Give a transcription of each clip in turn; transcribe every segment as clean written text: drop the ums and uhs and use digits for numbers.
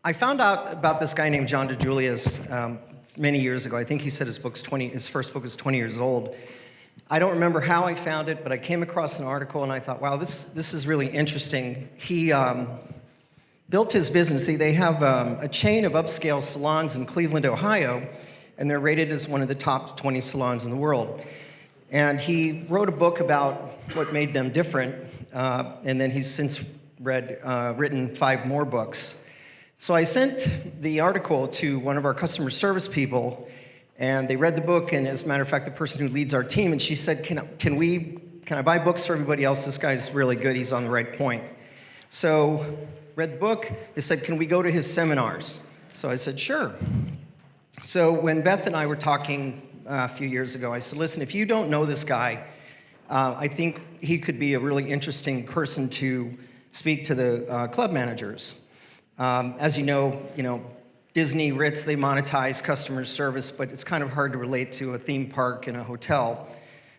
I found out about this guy named John DiJulius many years ago. I think he said his first book is 20 years old. I don't remember how I found it, but I came across an article and I thought, wow, this is really interesting. He built his business. They have a chain of upscale salons in Cleveland, Ohio, and they're rated as one of the top 20 salons in the world. And he wrote a book about what made them different, and then he's since written 5 more books. So I sent the article to one of our customer service people, and they read the book, and as a matter of fact, the person who leads our team, and she said, can I buy books for everybody else? This guy's really good, he's on the right point. So, read the book, they said, can we go to his seminars? So I said, sure. So when Beth and I were talking a few years ago, I said, listen, if you don't know this guy, I think he could be a really interesting person to speak to the club managers. As you know, Disney, Ritz, they monetize customer service, but it's kind of hard to relate to a theme park and a hotel.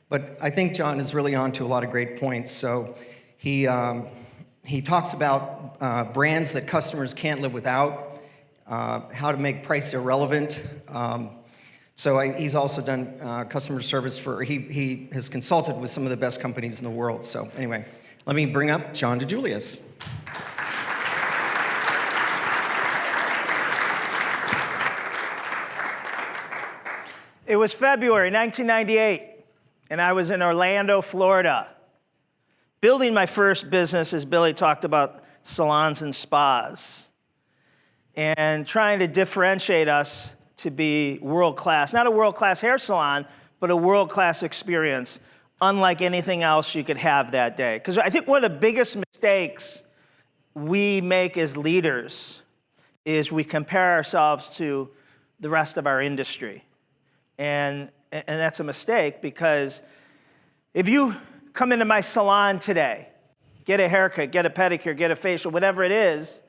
But I think John is really on to a lot of great points. So he talks about brands that customers can't live without, how to make price irrelevant. He's also done customer service he has consulted with some of the best companies in the world. So anyway, let me bring up John DiJulius. It was February 1998, and I was in Orlando, Florida, building my first business, as Billy talked about, salons and spas, and trying to differentiate us to be world-class. Not a world-class hair salon, but a world-class experience, unlike anything else you could have that day. Because I think one of the biggest mistakes we make as leaders is we compare ourselves to the rest of our industry. And that's a mistake, because if you come into my salon today, get a haircut, get a pedicure, get a facial, whatever it is,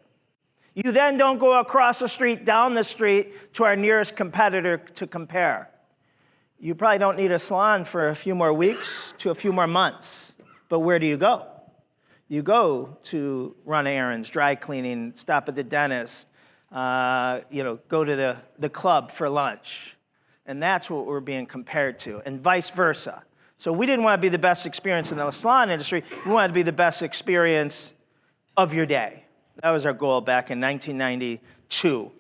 you then don't go across the street, down the street to our nearest competitor to compare. You probably don't need a salon for a few more weeks to a few more months. But where do you go? You go to run errands, dry cleaning, stop at the dentist, go to the club for lunch. And that's what we're being compared to, and vice versa. So we didn't want to be the best experience in the salon industry. We wanted to be the best experience of your day. That was our goal back in 1992.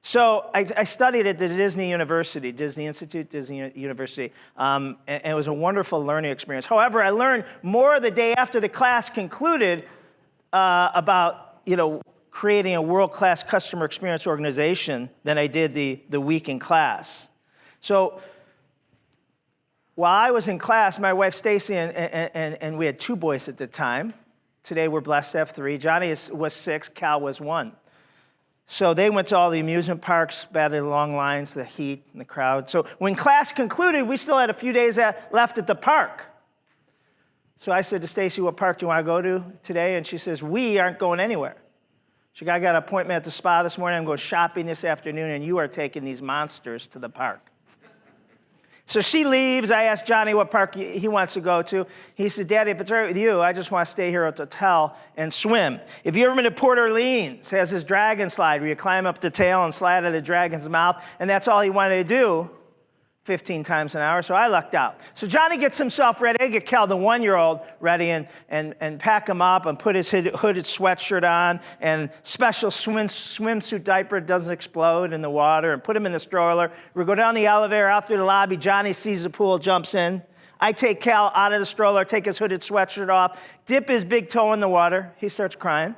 So I studied at the Disney University, Disney Institute, Disney University, and it was a wonderful learning experience. However, I learned more the day after the class concluded about, creating a world-class customer experience organization than I did the week in class. So while I was in class, my wife Stacy and we had 2 boys at the time. Today we're blessed to have 3. Johnny was 6, Cal was 1. So they went to all the amusement parks, batted long lines, the heat and the crowd. So when class concluded, we still had a few days left at the park. So I said to Stacy, what park do you want to go to today? And she says, we aren't going anywhere. She got an appointment at the spa this morning. I'm going shopping this afternoon, and you are taking these monsters to the park. So she leaves. I asked Johnny what park he wants to go to. He said, Daddy, if it's all right with you, I just want to stay here at the hotel and swim. If you ever been to Port Orleans, it has this dragon slide where you climb up the tail and slide out of the dragon's mouth, and that's all he wanted to do 15 times an hour, so I lucked out. So Johnny gets himself ready. I get Cal, the 1-year-old, ready and pack him up and put his hooded sweatshirt on and special swimsuit diaper doesn't explode in the water, and put him in the stroller. We go down the elevator, out through the lobby. Johnny sees the pool, jumps in. I take Cal out of the stroller, take his hooded sweatshirt off, dip his big toe in the water. He starts crying.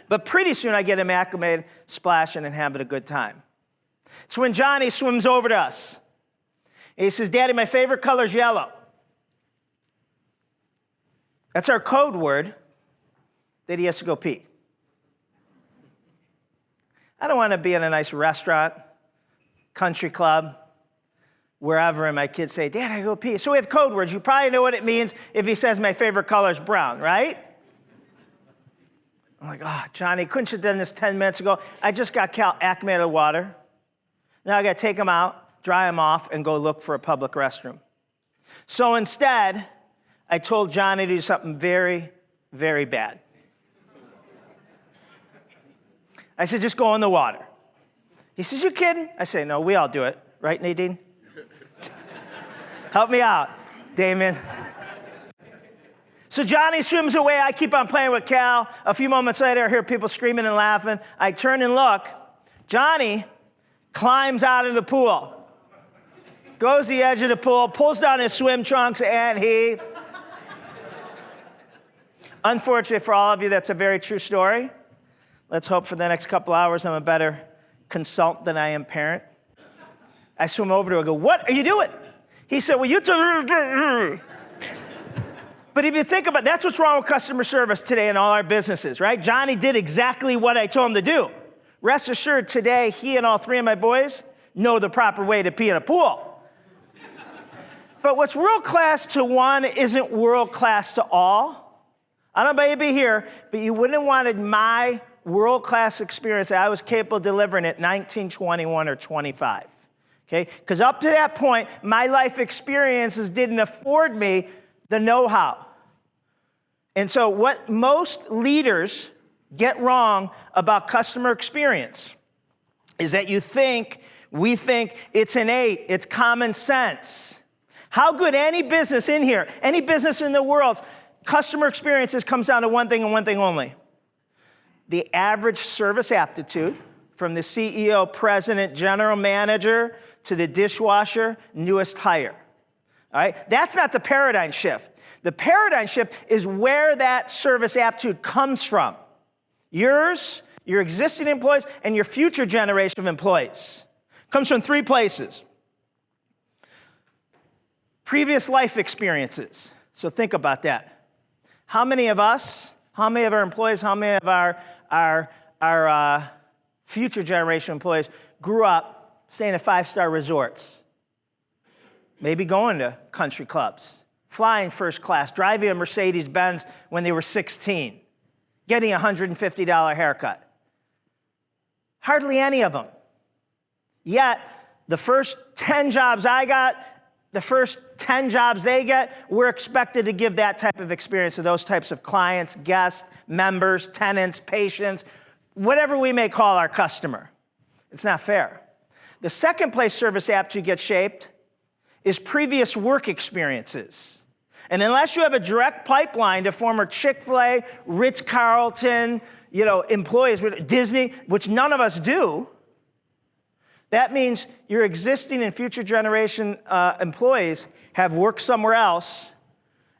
But pretty soon I get him acclimated, splashing and having a good time. So when Johnny swims over to us, he says, Daddy, my favorite color is yellow. That's our code word that he has to go pee. I don't want to be in a nice restaurant, country club, wherever, and my kids say, Dad, I go pee. So we have code words. You probably know what it means if he says my favorite color is brown, right? I'm like, Johnny, couldn't you have done this 10 minutes ago? I just got Cal acclimated to the water. Now I got to take him out, dry him off, and go look for a public restroom. So instead, I told Johnny to do something very, very bad. I said, just go in the water. He says, you kidding? I say, no, we all do it. Right, Nadine? Help me out, Damien. So Johnny swims away. I keep on playing with Cal. A few moments later, I hear people screaming and laughing. I turn and look. Johnny climbs out of the pool, goes to the edge of the pool, pulls down his swim trunks, and he... Unfortunately for all of you, that's a very true story. Let's hope for the next couple hours I'm a better consultant than I am parent. I swim over to him and go, what are you doing? He said, well, you... But if you think about it, that's what's wrong with customer service today in all our businesses, right? Johnny did exactly what I told him to do. Rest assured, today, he and all three of my boys know the proper way to pee in a pool. But what's world class to one isn't world class to all. I don't know about you here, but you wouldn't have wanted my world class experience that I was capable of delivering at 19, 21, or 25. Okay? Because up to that point, my life experiences didn't afford me the know-how. And so what most leaders get wrong about customer experience is that we think it's innate, it's common sense. How good any business in here, any business in the world, customer experiences comes down to one thing and one thing only. The average service aptitude from the CEO, president, general manager, to the dishwasher, newest hire. All right? That's not the paradigm shift. The paradigm shift is where that service aptitude comes from. Yours, your existing employees, and your future generation of employees. Comes from three places. Previous life experiences. So think about that. How many of us, how many of our employees, how many of our future generation employees grew up staying at five-star resorts? Maybe going to country clubs, flying first class, driving a Mercedes-Benz when they were 16, getting a $150 haircut. Hardly any of them. Yet, the first 10 jobs I got, the first 10 jobs they get, we're expected to give that type of experience to those types of clients, guests, members, tenants, patients, whatever we may call our customer. It's not fair. The second place service aptitude gets shaped is previous work experiences. And unless you have a direct pipeline to former Chick-fil-A, Ritz-Carlton, employees with Disney, which none of us do, that means your existing and future generation employees have worked somewhere else,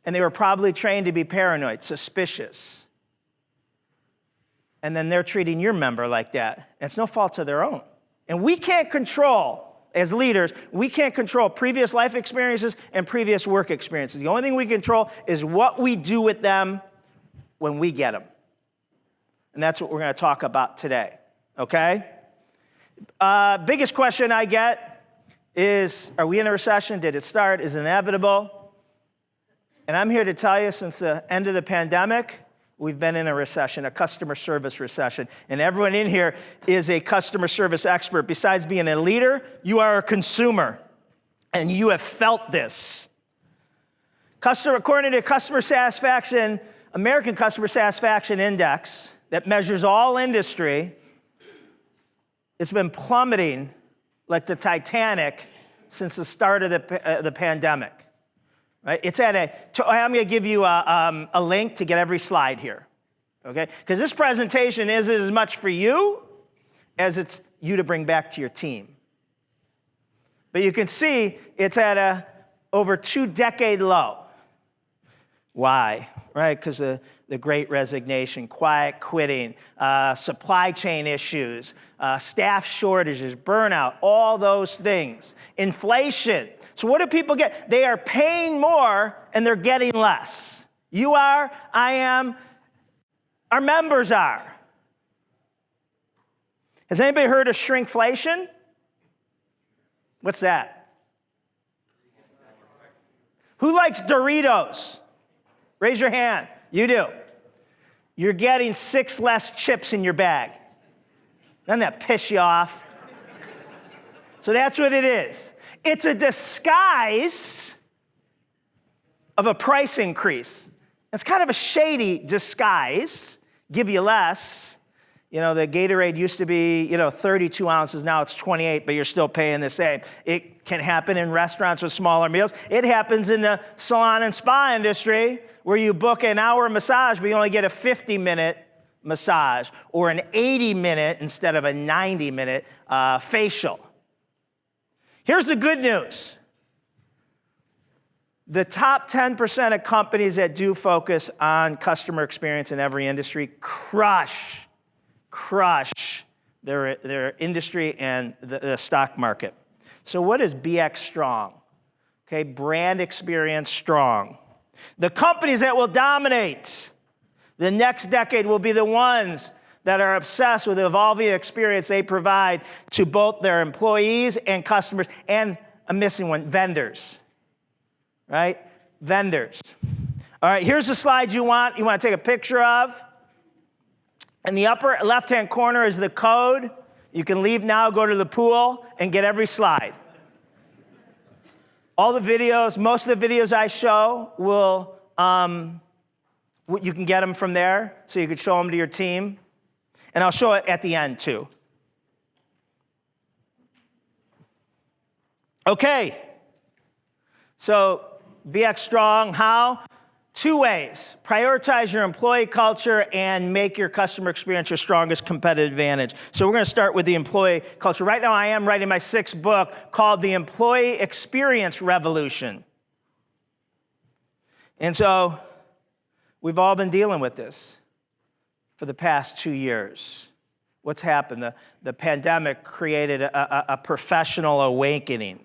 and they were probably trained to be paranoid, suspicious. And then they're treating your member like that. And it's no fault of their own. And we can't control, as leaders, we can't control previous life experiences and previous work experiences. The only thing we control is what we do with them when we get them. And that's what we're going to talk about today, okay? Biggest question I get is, are we in a recession? Did it start? Is it inevitable? And I'm here to tell you, since the end of the pandemic, we've been in a recession, a customer service recession. And everyone in here is a customer service expert. Besides being a leader, you are a consumer. And you have felt this. According to customer satisfaction, American Customer Satisfaction Index that measures all industry, it's been plummeting like the Titanic since the start of the pandemic. Right? It's at I'm going to give you a link to get every slide here, okay? Because this presentation is as much for you as it's you to bring back to your team. But you can see it's at a over 2-decade low. Why? Right? Because of the Great Resignation, quiet quitting, supply chain issues, staff shortages, burnout, all those things. Inflation. So what do people get? They are paying more and they're getting less. You are, I am, our members are. Has anybody heard of shrinkflation? What's that? Who likes Doritos? Raise your hand. You do. You're getting 6 less chips in your bag. Doesn't that piss you off? So that's what it is. It's a disguise of a price increase. It's kind of a shady disguise. Give you less. You know, the Gatorade used to be, 32 ounces, now it's 28, but you're still paying the same. It can happen in restaurants with smaller meals. It happens in the salon and spa industry where you book an hour massage, but you only get a 50-minute massage or an 80-minute instead of a 90-minute facial. Here's the good news. The top 10% of companies that do focus on customer experience in every industry crush their industry and the stock market. So what is BX strong? Okay, brand experience strong. The companies that will dominate the next decade will be the ones that are obsessed with the evolving experience they provide to both their employees and customers, and I'm missing one, vendors, right? Vendors. All right, here's the slide you want to take a picture of. In the upper left-hand corner is the code. You can leave now, go to the pool, and get every slide. All the videos, most of the videos I show will, you can get them from there, so you could show them to your team. And I'll show it at the end, too. Okay. So, BX Strong, how? 2 ways. Prioritize your employee culture and make your customer experience your strongest competitive advantage. So we're going to start with the employee culture. Right now I am writing my 6th book called The Employee Experience Revolution. And so we've all been dealing with this for the past 2 years. What's happened? The pandemic created a professional awakening.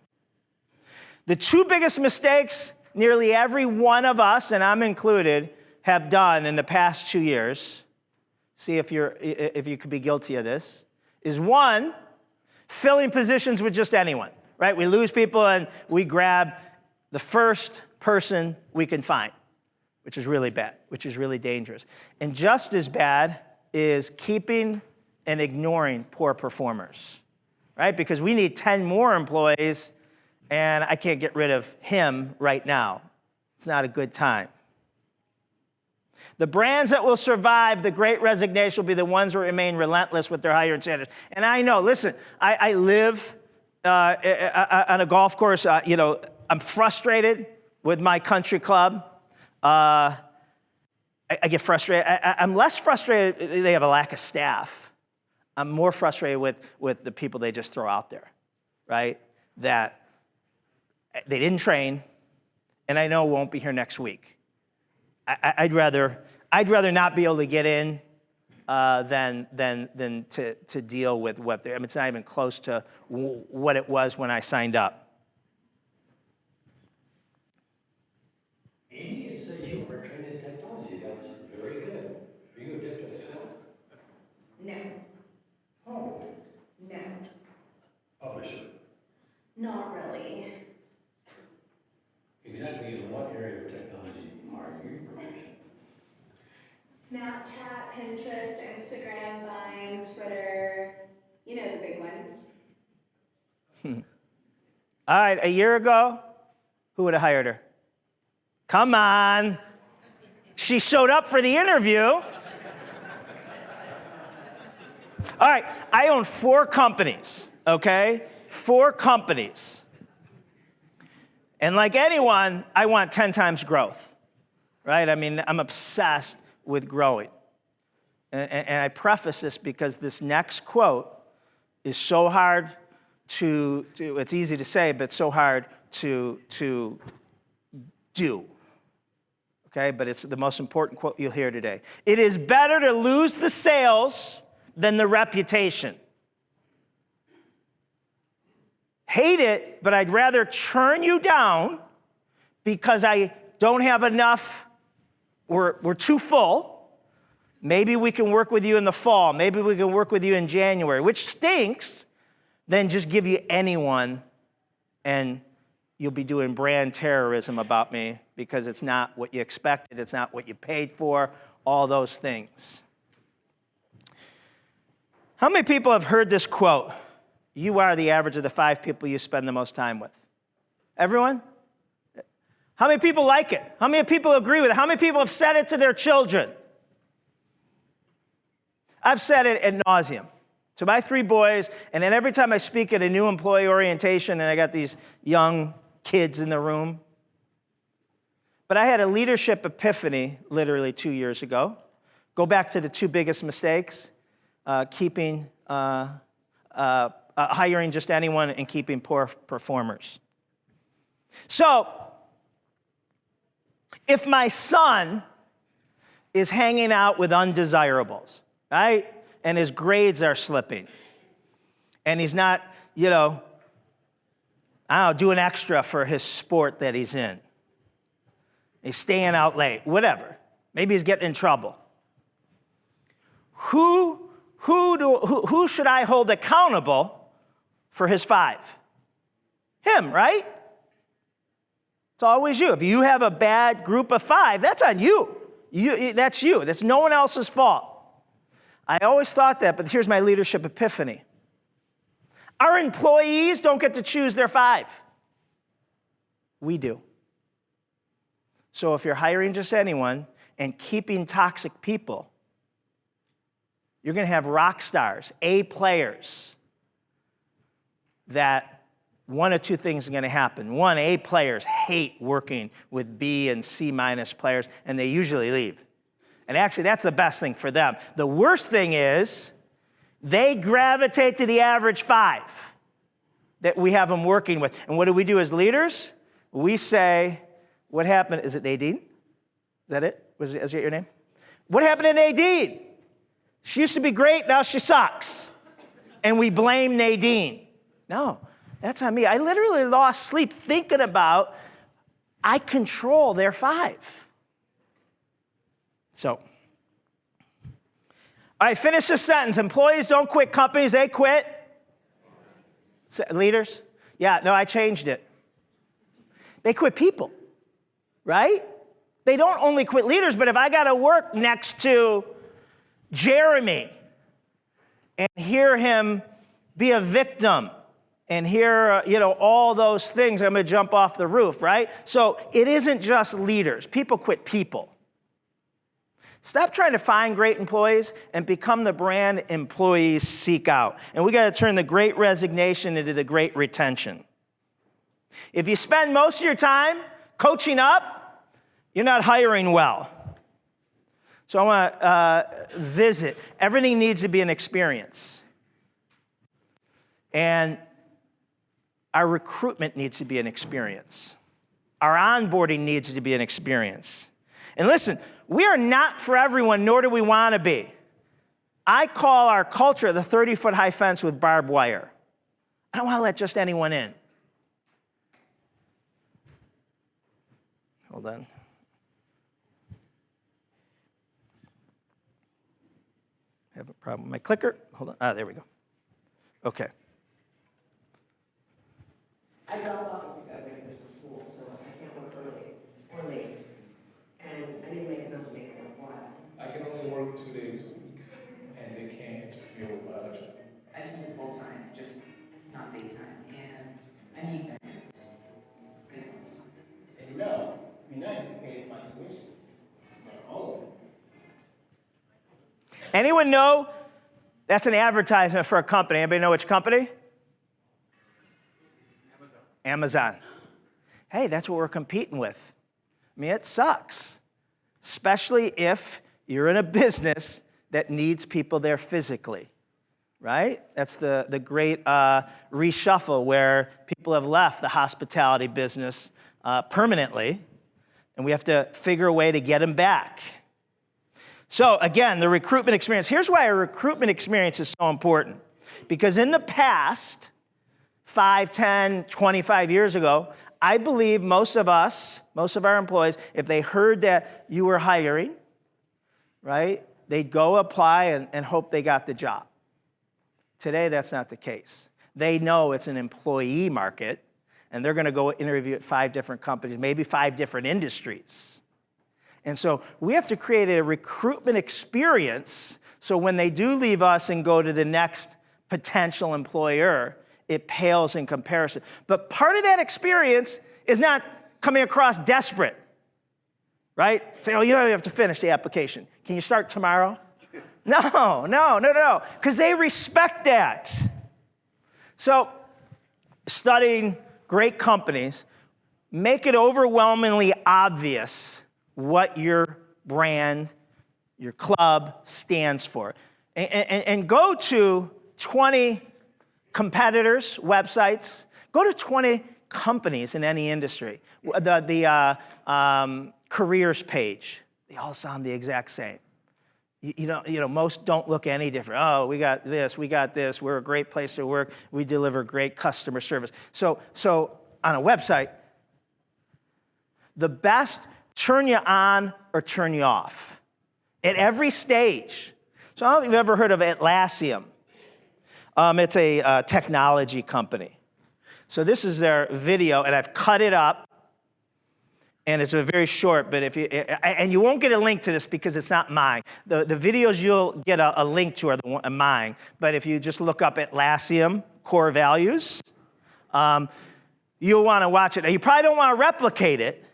The 2 biggest mistakes nearly every one of us, and I'm included, have done in the past 2 years, see if you could be guilty of this, is 1, filling positions with just anyone, right? We lose people and we grab the first person we can find, which is really bad, which is really dangerous. And just as bad is keeping and ignoring poor performers, right? Because we need 10 more employees, and I can't get rid of him right now. It's not a good time. The brands that will survive the great resignation will be the ones that remain relentless with their hiring standards. And I know, listen, I live on a golf course. I'm frustrated with my country club. I get frustrated. I'm less frustrated. They have a lack of staff. I'm more frustrated with the people they just throw out there, right? That they didn't train, and I know won't be here next week. I'd rather not be able to get in than to deal with what they're. I mean, it's not even close to what it was when I signed up. Amy, it says you were trained in technology. That's very good. Are you addicted to Excel? No. Oh, No. publisher. Not really. Exactly in what area of technology are you proficient? Snapchat, Pinterest, Instagram, Vine, Twitter, the big ones. All right, a year ago, who would have hired her? Come on. She showed up for the interview. All right, I own 4 companies, okay? 4 companies. And like anyone, I want 10 times growth, right? I mean, I'm obsessed with growing. And I preface this because this next quote is so hard to it's easy to say, but so hard to do. Okay, but it's the most important quote you'll hear today. It is better to lose the sales than the reputation. Hate it, but I'd rather churn you down because I don't have enough, we're too full. Maybe we can work with you in the fall. Maybe we can work with you in January, which stinks, than just give you anyone and you'll be doing brand terrorism about me because it's not what you expected, it's not what you paid for, all those things. How many people have heard this quote? You are the average of the 5 people you spend the most time with. Everyone? How many people like it? How many people agree with it? How many people have said it to their children? I've said it ad nauseum to my 3 boys, and then every time I speak at a new employee orientation, and I got these young kids in the room. But I had a leadership epiphany literally 2 years ago. Go back to the 2 biggest mistakes, hiring just anyone and keeping poor performers. So, if my son is hanging out with undesirables, right, and his grades are slipping, and he's not, doing extra for his sport that he's in, he's staying out late, whatever, maybe he's getting in trouble, who should I hold accountable for his 5? Him, right? It's always you. If you have a bad group of 5, that's on you. That's you. That's no one else's fault. I always thought that, but here's my leadership epiphany. Our employees don't get to choose their 5. We do. So if you're hiring just anyone and keeping toxic people, you're going to have rock stars, A players, that one of 2 things are going to happen. 1, A players hate working with B and C minus players, and they usually leave. And actually, that's the best thing for them. The worst thing is they gravitate to the average 5 that we have them working with. And what do we do as leaders? We say, what happened? Is it Nadine? Is that it? Is that your name? What happened to Nadine? She used to be great, now she sucks. And we blame Nadine. No, that's on me. I literally lost sleep thinking about I control their 5. So, all right, finish this sentence. Employees don't quit companies, they quit. Leaders? Yeah, no, I changed it. They quit people, right? They don't only quit leaders, but if I got to work next to Jeremy and hear him be a victim and hear, all those things, I'm going to jump off the roof, right? So it isn't just leaders. People quit people. Stop trying to find great employees and become the brand employees seek out. And we got to turn the great resignation into the great retention. If you spend most of your time coaching up, you're not hiring well. So I want to visit. Everything needs to be an experience. And our recruitment needs to be an experience. Our onboarding needs to be an experience. And listen, we are not for everyone, nor do we want to be. I call our culture the 30-foot high fence with barbed wire. I don't want to let just anyone in. Hold on. I have a problem with my clicker. Hold on. There we go. Okay. I drop off and pick up breakfast from school, so I can't work early or late. And I need to make enough to make it worthwhile. I can only work 2 days a week, and they can't interfere with my other job. I can do full-time, just not daytime, and I need benefits. Payments. And you know, it'd be nice if you paid my tuition. My own. Anyone know that's an advertisement for a company? Anybody know which company? Amazon. Hey, that's what we're competing with. I mean, it sucks, especially if you're in a business that needs people there physically, right? That's the great reshuffle where people have left the hospitality business permanently, and we have to figure a way to get them back. So again, the recruitment experience. Here's why a recruitment experience is so important. Because in the past, 5, 10, 25 years ago, I believe most of our employees, if they heard that you were hiring, right, they'd go apply and hope they got the job. Today, that's not the case. They know it's an employee market, and they're going to go interview at 5 different companies, maybe 5 different industries. And so we have to create a recruitment experience so when they do leave us and go to the next potential employer, it pales in comparison. But part of that experience is not coming across desperate, right? Say, oh, you have to finish the application. Can you start tomorrow? No, because they respect that. So, studying great companies, make it overwhelmingly obvious what your brand, your club stands for. And go to 20 competitors' websites. Go to 20 companies in any industry. The careers page, they all sound the exact same. You know, most don't look any different. Oh, we got this, we're a great place to work, we deliver great customer service. So on a website, the best turn you on or turn you off at every stage. So I don't know if you've ever heard of Atlassian. It's a technology company. So this is their video, and I've cut it up, and it's a very short, but and you won't get a link to this because it's not mine. The videos you'll get a link to are mine, but if you just look up Atlassian core values, you'll want to watch it. Now, you probably don't want to replicate it,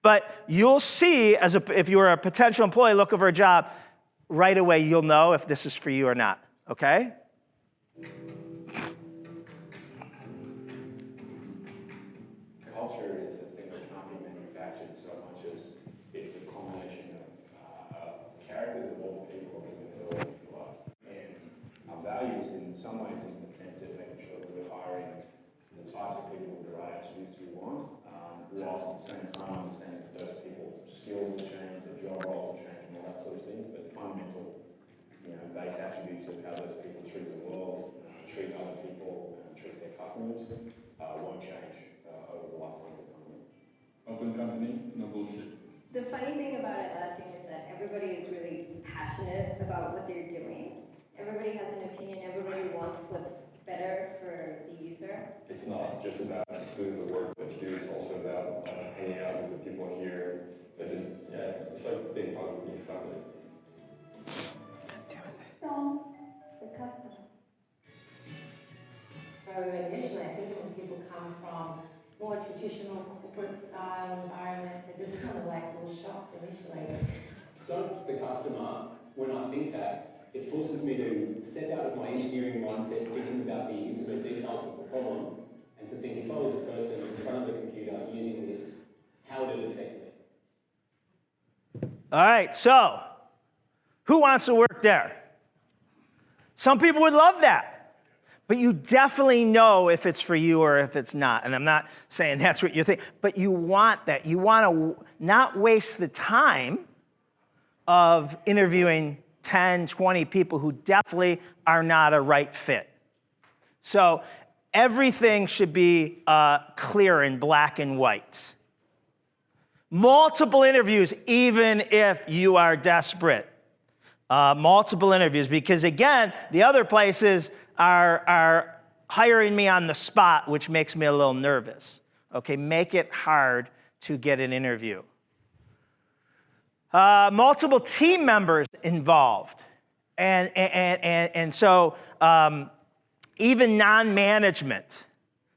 but you'll see, if you're a potential employee looking for a job, right away you'll know if this is for you or not, okay? Culture is a thing that can't be manufactured so much as it's a combination of characters of all the people that all the people are. And our values in some ways is an attempt at making sure that we're hiring the types of people with the right attributes we want, whilst at the same time understanding that those people's skills will change, their job roles will change and all that sort of thing, but fundamental, base attributes of how those people treat the world, treat other people, treat their customers won't change over the lifetime of the company. Open company, no bullshit. The funny thing about Atlassian is that everybody is really passionate about what they're doing. Everybody has an opinion, everybody wants what's better for the user. It's not just about doing the work that you do, it's also about hanging out with the people here. It's like being part of a big family. From the customer. So initially, I think when people come from more traditional corporate style environments, they're just kind of like a little shocked initially. Don't the customer, when I think that, it forces me to step out of my engineering mindset, thinking about the intimate details of the problem, and to think if I was a person in front of a computer using this, how would it affect me? All right, so who wants to work there? Some people would love that, but you definitely know if it's for you or if it's not. And I'm not saying that's what you think, but you want that. You want to not waste the time of interviewing 10, 20 people who definitely are not a right fit. So everything should be clear in black and white. Multiple interviews, even if you are desperate. Multiple interviews, because again, the other places are hiring me on the spot, which makes me a little nervous. Okay, make it hard to get an interview. Multiple team members involved. And so even non-management.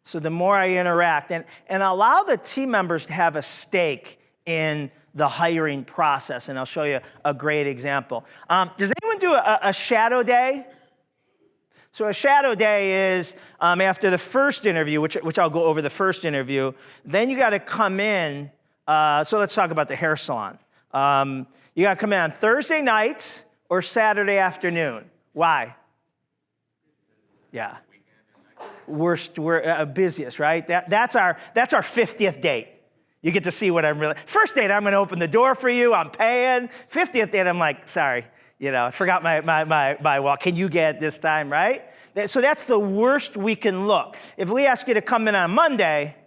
So the more I interact, and allow the team members to have a stake in the hiring process, and I'll show you a great example. Does anyone do a shadow day? So a shadow day is after the first interview, which I'll go over the first interview, then you got to come in, so let's talk about the hair salon. You got to come in on Thursday night or Saturday afternoon. Why? Yeah. We're busiest, right? That's our 50th date. You get to see what I'm really. First date, I'm going to open the door for you. I'm paying. 50th date, I'm like, sorry, I forgot my wallet. Can you get it this time, right? So that's the worst we can look. If we ask you to come in on Monday,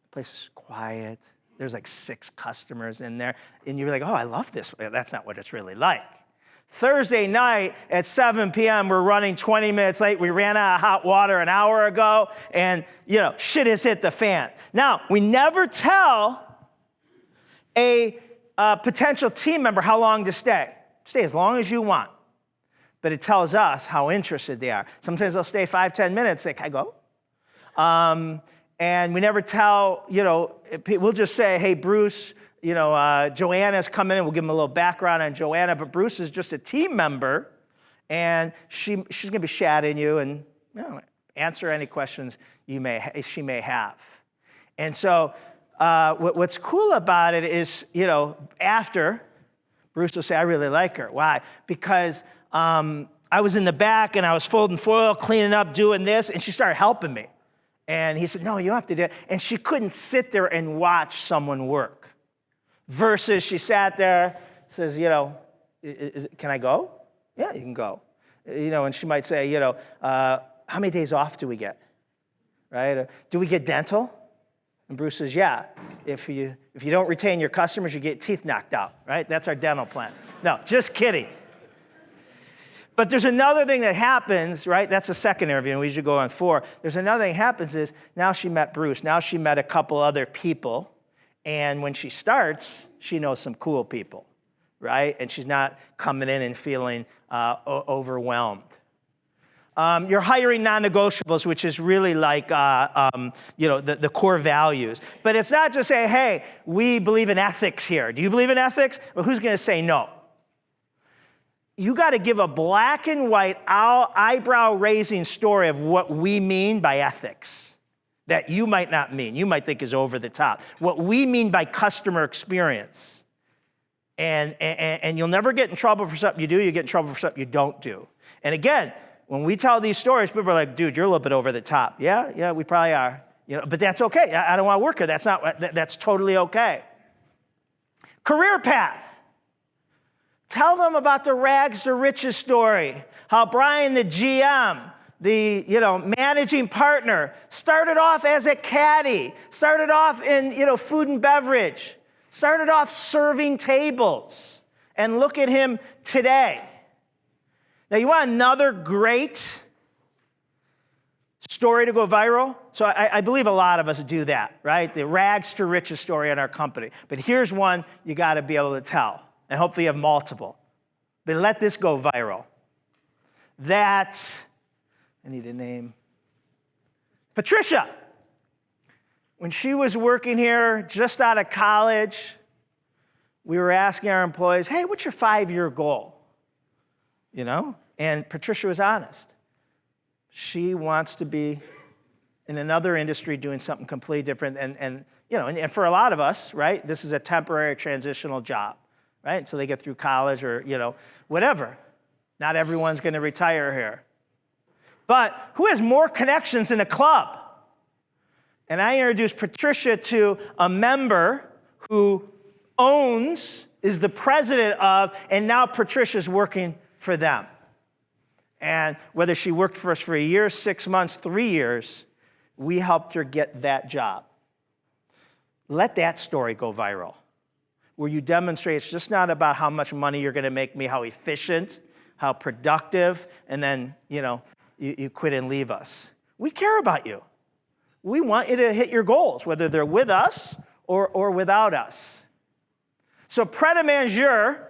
the place is quiet. There's like 6 customers in there, and you're like, oh, I love this. That's not what it's really like. Thursday night at 7 p.m., we're running 20 minutes late. We ran out of hot water an hour ago, and, shit has hit the fan. Now, we never tell a potential team member how long to stay. Stay as long as you want. But it tells us how interested they are. Sometimes they'll stay 5-10 minutes. Say, can I go? And we never tell, we'll just say, hey, Bruce, Joanna's coming in. We'll give him a little background on Joanna, but Bruce is just a team member, and she's going to be shadowing you and answer any questions she may have. And so what's cool about it is, after, Bruce will say, I really like her. Why? Because I was in the back, and I was folding foil, cleaning up, doing this, and she started helping me. And he said, no, you have to do it. And she couldn't sit there and watch someone work. Versus she sat there, says, can I go? Yeah, you can go. And she might say, how many days off do we get? Right? Do we get dental? And Bruce says, yeah. If you don't retain your customers, you get teeth knocked out, right? That's our dental plan. No, just kidding. But there's another thing that happens, right? That's the second interview, and we usually go on 4. There's another thing that happens is now she met Bruce. Now she met a couple other people. And when she starts, she knows some cool people, right? And she's not coming in and feeling overwhelmed. You're hiring non-negotiables, which is really like, the core values. But it's not just saying, hey, we believe in ethics here. Do you believe in ethics? Well, who's going to say no? You got to give a black and white, eyebrow-raising story of what we mean by ethics that you might not mean. You might think is over the top. What we mean by customer experience. And you'll never get in trouble for something you do. You get in trouble for something you don't do. And again, when we tell these stories, people are like, dude, you're a little bit over the top. Yeah, we probably are. But that's okay. I don't want to work here. That's totally okay. Career path. Tell them about the rags to riches story. How Brian, the GM, the managing partner, started off as a caddy, started off in food and beverage, started off serving tables, and look at him today. Now, you want another great story to go viral? So I believe a lot of us do that, right? The rags to riches story in our company. But here's one you got to be able to tell, and hopefully you have multiple. But let this go viral. I need a name. Patricia. When she was working here, just out of college, we were asking our employees, hey, what's your 5-year goal? And Patricia was honest. She wants to be in another industry doing something completely different. And for a lot of us, right, this is a temporary transitional job, right? Until they get through college or, whatever. Not everyone's going to retire here. But who has more connections in a club? And I introduced Patricia to a member who is the president of, and now Patricia's working for them. And whether she worked for us for a year, 6 months, 3 years, we helped her get that job. Let that story go viral, where you demonstrate it's just not about how much money you're going to make me, how efficient, how productive, and then, you quit and leave us. We care about you. We want you to hit your goals, whether they're with us or without us. So pret a manger,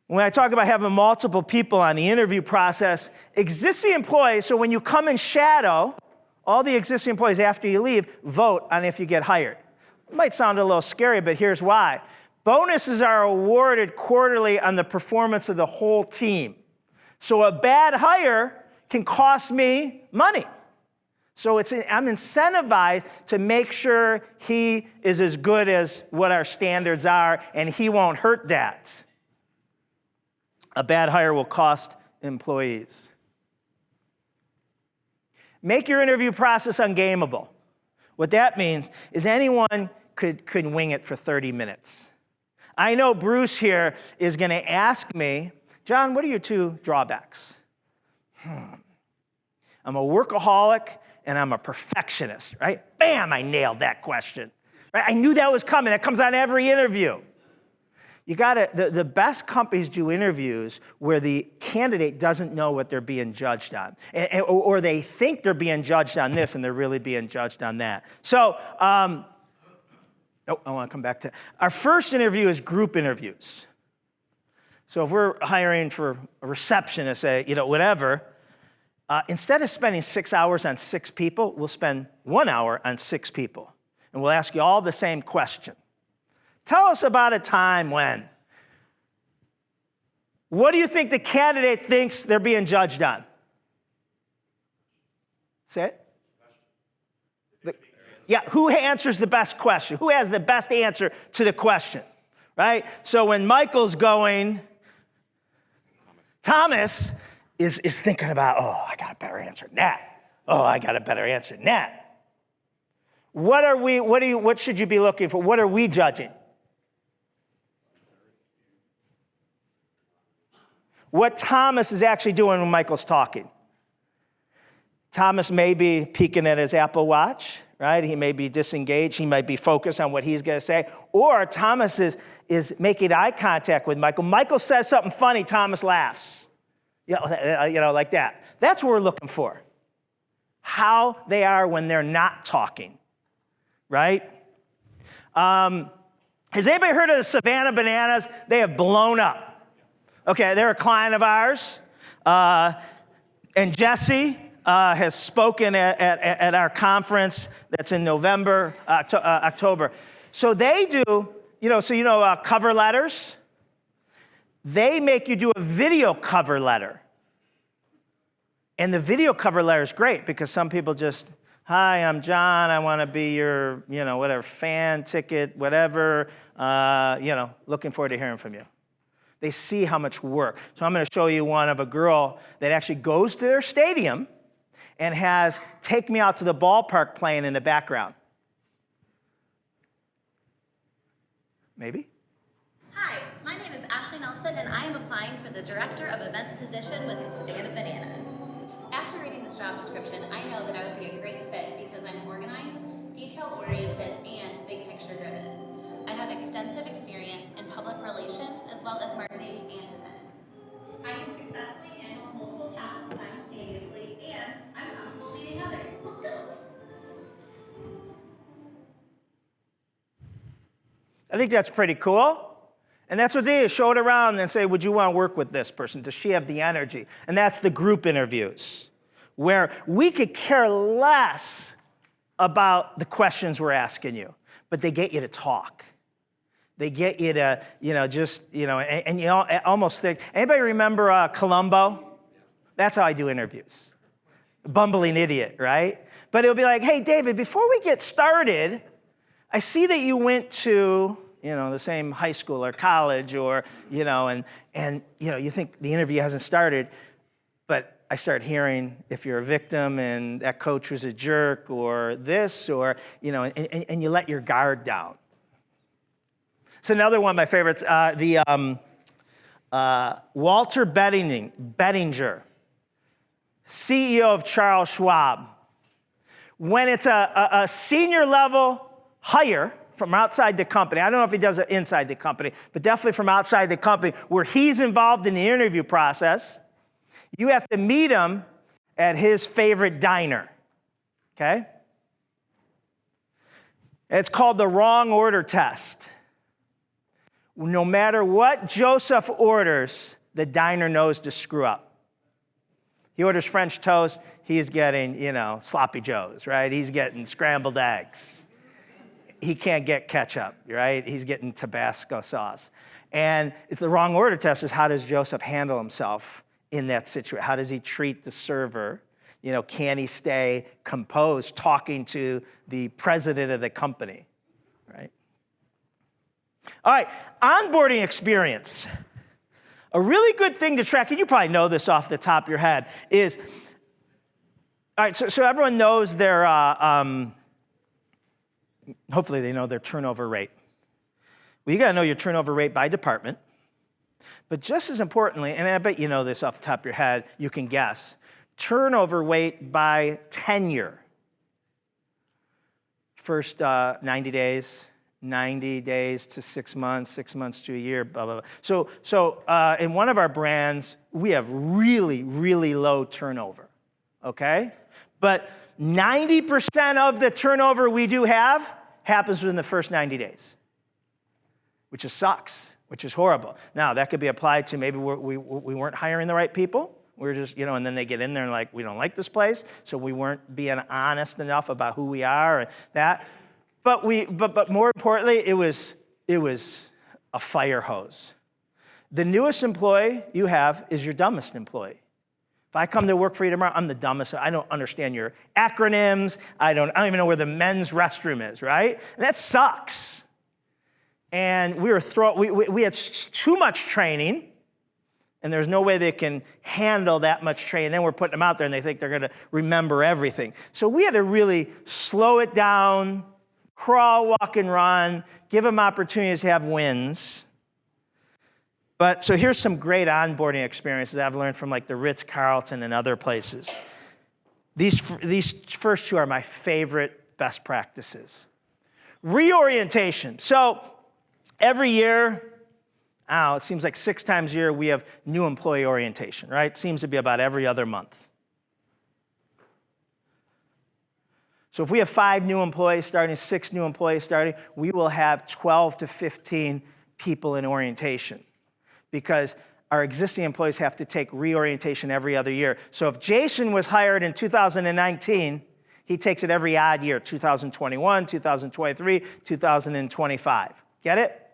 when I talk about having multiple people on the interview process, existing employees, so when you come and shadow, all the existing employees after you leave, vote on if you get hired. It might sound a little scary, but here's why. Bonuses are awarded quarterly on the performance of the whole team. So a bad hire can cost me money. So I'm incentivized to make sure he is as good as what our standards are, and he won't hurt that. A bad hire will cost employees. Make your interview process ungameable. What that means is anyone could wing it for 30 minutes. I know Bruce here is going to ask me, John, what are your 2 drawbacks? I'm a workaholic and I'm a perfectionist, right? Bam, I nailed that question. Right? I knew that was coming. That comes on every interview. The best companies do interviews where the candidate doesn't know what they're being judged on. Or they think they're being judged on this and they're really being judged on that. So, I want to come back to, our first interview is group interviews. So if we're hiring for a receptionist, whatever, instead of spending 6 hours on 6 people, we'll spend 1 hour on 6 people. And we'll ask you all the same question. Tell us about a time when. What do you think the candidate thinks they're being judged on? Say it. Yeah, who answers the best question? Who has the best answer to the question, right? So when Michael's going, Thomas is thinking about, oh, I got a better answer than that. Oh, I got a better answer than that. What should you be looking for? What are we judging? What Thomas is actually doing when Michael's talking. Thomas may be peeking at his Apple Watch, right? He may be disengaged. He might be focused on what he's going to say. Or Thomas is making eye contact with Michael. Michael says something funny. Thomas laughs. Like that. That's what we're looking for. How they are when they're not talking, right? Has anybody heard of the Savannah Bananas? They have blown up. Okay, they're a client of ours. And Jesse has spoken at our conference that's in October. So they do, cover letters. They make you do a video cover letter. And the video cover letter is great because some people just, hi, I'm John. I want to be your, whatever, fan, ticket, whatever. Looking forward to hearing from you. They see how much work. So I'm going to show you one of a girl that actually goes to their stadium and has Take Me Out to the Ballpark playing in the background. Maybe? Hi, my name is Ashley Nelson, and I am applying for the Director of Events position with the Savannah Bananas. After reading this job description, I know that I would be a great fit because I'm organized, detail-oriented, and big-picture-driven. I have extensive experience in public relations as well as marketing and events. I can successfully handle multiple tasks simultaneously, and I'm comfortable leading others. Let's go! I think that's pretty cool. And that's what they do, show it around and say, would you want to work with this person? Does she have the energy? And that's the group interviews, where we could care less about the questions we're asking you, but they get you to talk. They get you to, and you almost think, anybody remember Columbo? That's how I do interviews. Bumbling idiot, right? But it'll be like, hey, David, before we get started, I see that you went to, the same high school or college or, and you think the interview hasn't started, but I start hearing if you're a victim and that coach was a jerk or this or, and you let your guard down. So another one of my favorites, Walter Bettinger, CEO of Charles Schwab. When it's a senior level hire from outside the company, I don't know if he does it inside the company, but definitely from outside the company, where he's involved in the interview process, you have to meet him at his favorite diner, okay? It's called the wrong order test. No matter what Joseph orders, the diner knows to screw up. He orders French toast, he's getting, sloppy joes, right? He's getting scrambled eggs. He can't get ketchup, right? He's getting Tabasco sauce. And if the wrong order test is, how does Joseph handle himself in that situation? How does he treat the server? Can he stay composed talking to the president of the company, right? All right, onboarding experience. A really good thing to track, and you probably know this off the top of your head, is, all right, so everyone knows their, hopefully they know their turnover rate. Well, you gotta know your turnover rate by department, but just as importantly, and I bet you know this off the top of your head, you can guess, turnover rate by tenure. First 90 days, 90 days to 6 months, 6 months to a year, blah, blah, blah. So in one of our brands, we have really, really low turnover, okay? But 90% of the turnover we do have happens within the first 90 days, which just sucks, which is horrible. Now, that could be applied to maybe we weren't hiring the right people. We're just, and then they get in there and like, we don't like this place, so we weren't being honest enough about who we are and that. But more importantly, it was it was a fire hose. The newest employee you have is your dumbest employee. If I come to work for you tomorrow, I'm the dumbest. I don't understand your acronyms. I don't even know where the men's restroom is, right? And that sucks. And we had too much training, and there's no way they can handle that much training. Then we're putting them out there, and they think they're going to remember everything. So we had to really slow it down, crawl, walk, and run, give them opportunities to have wins. But so here's some great onboarding experiences I've learned from like the Ritz-Carlton and other places. These first two are my favorite best practices. Reorientation. So every year, it seems like 6 times a year, we have new employee orientation, right? It seems to be about every other month. So if we have 5 new employees starting, 6 new employees starting, we will have 12 to 15 people in orientation, because our existing employees have to take reorientation every other year. So if Jason was hired in 2019, he takes it every odd year, 2021, 2023, 2025. Get it?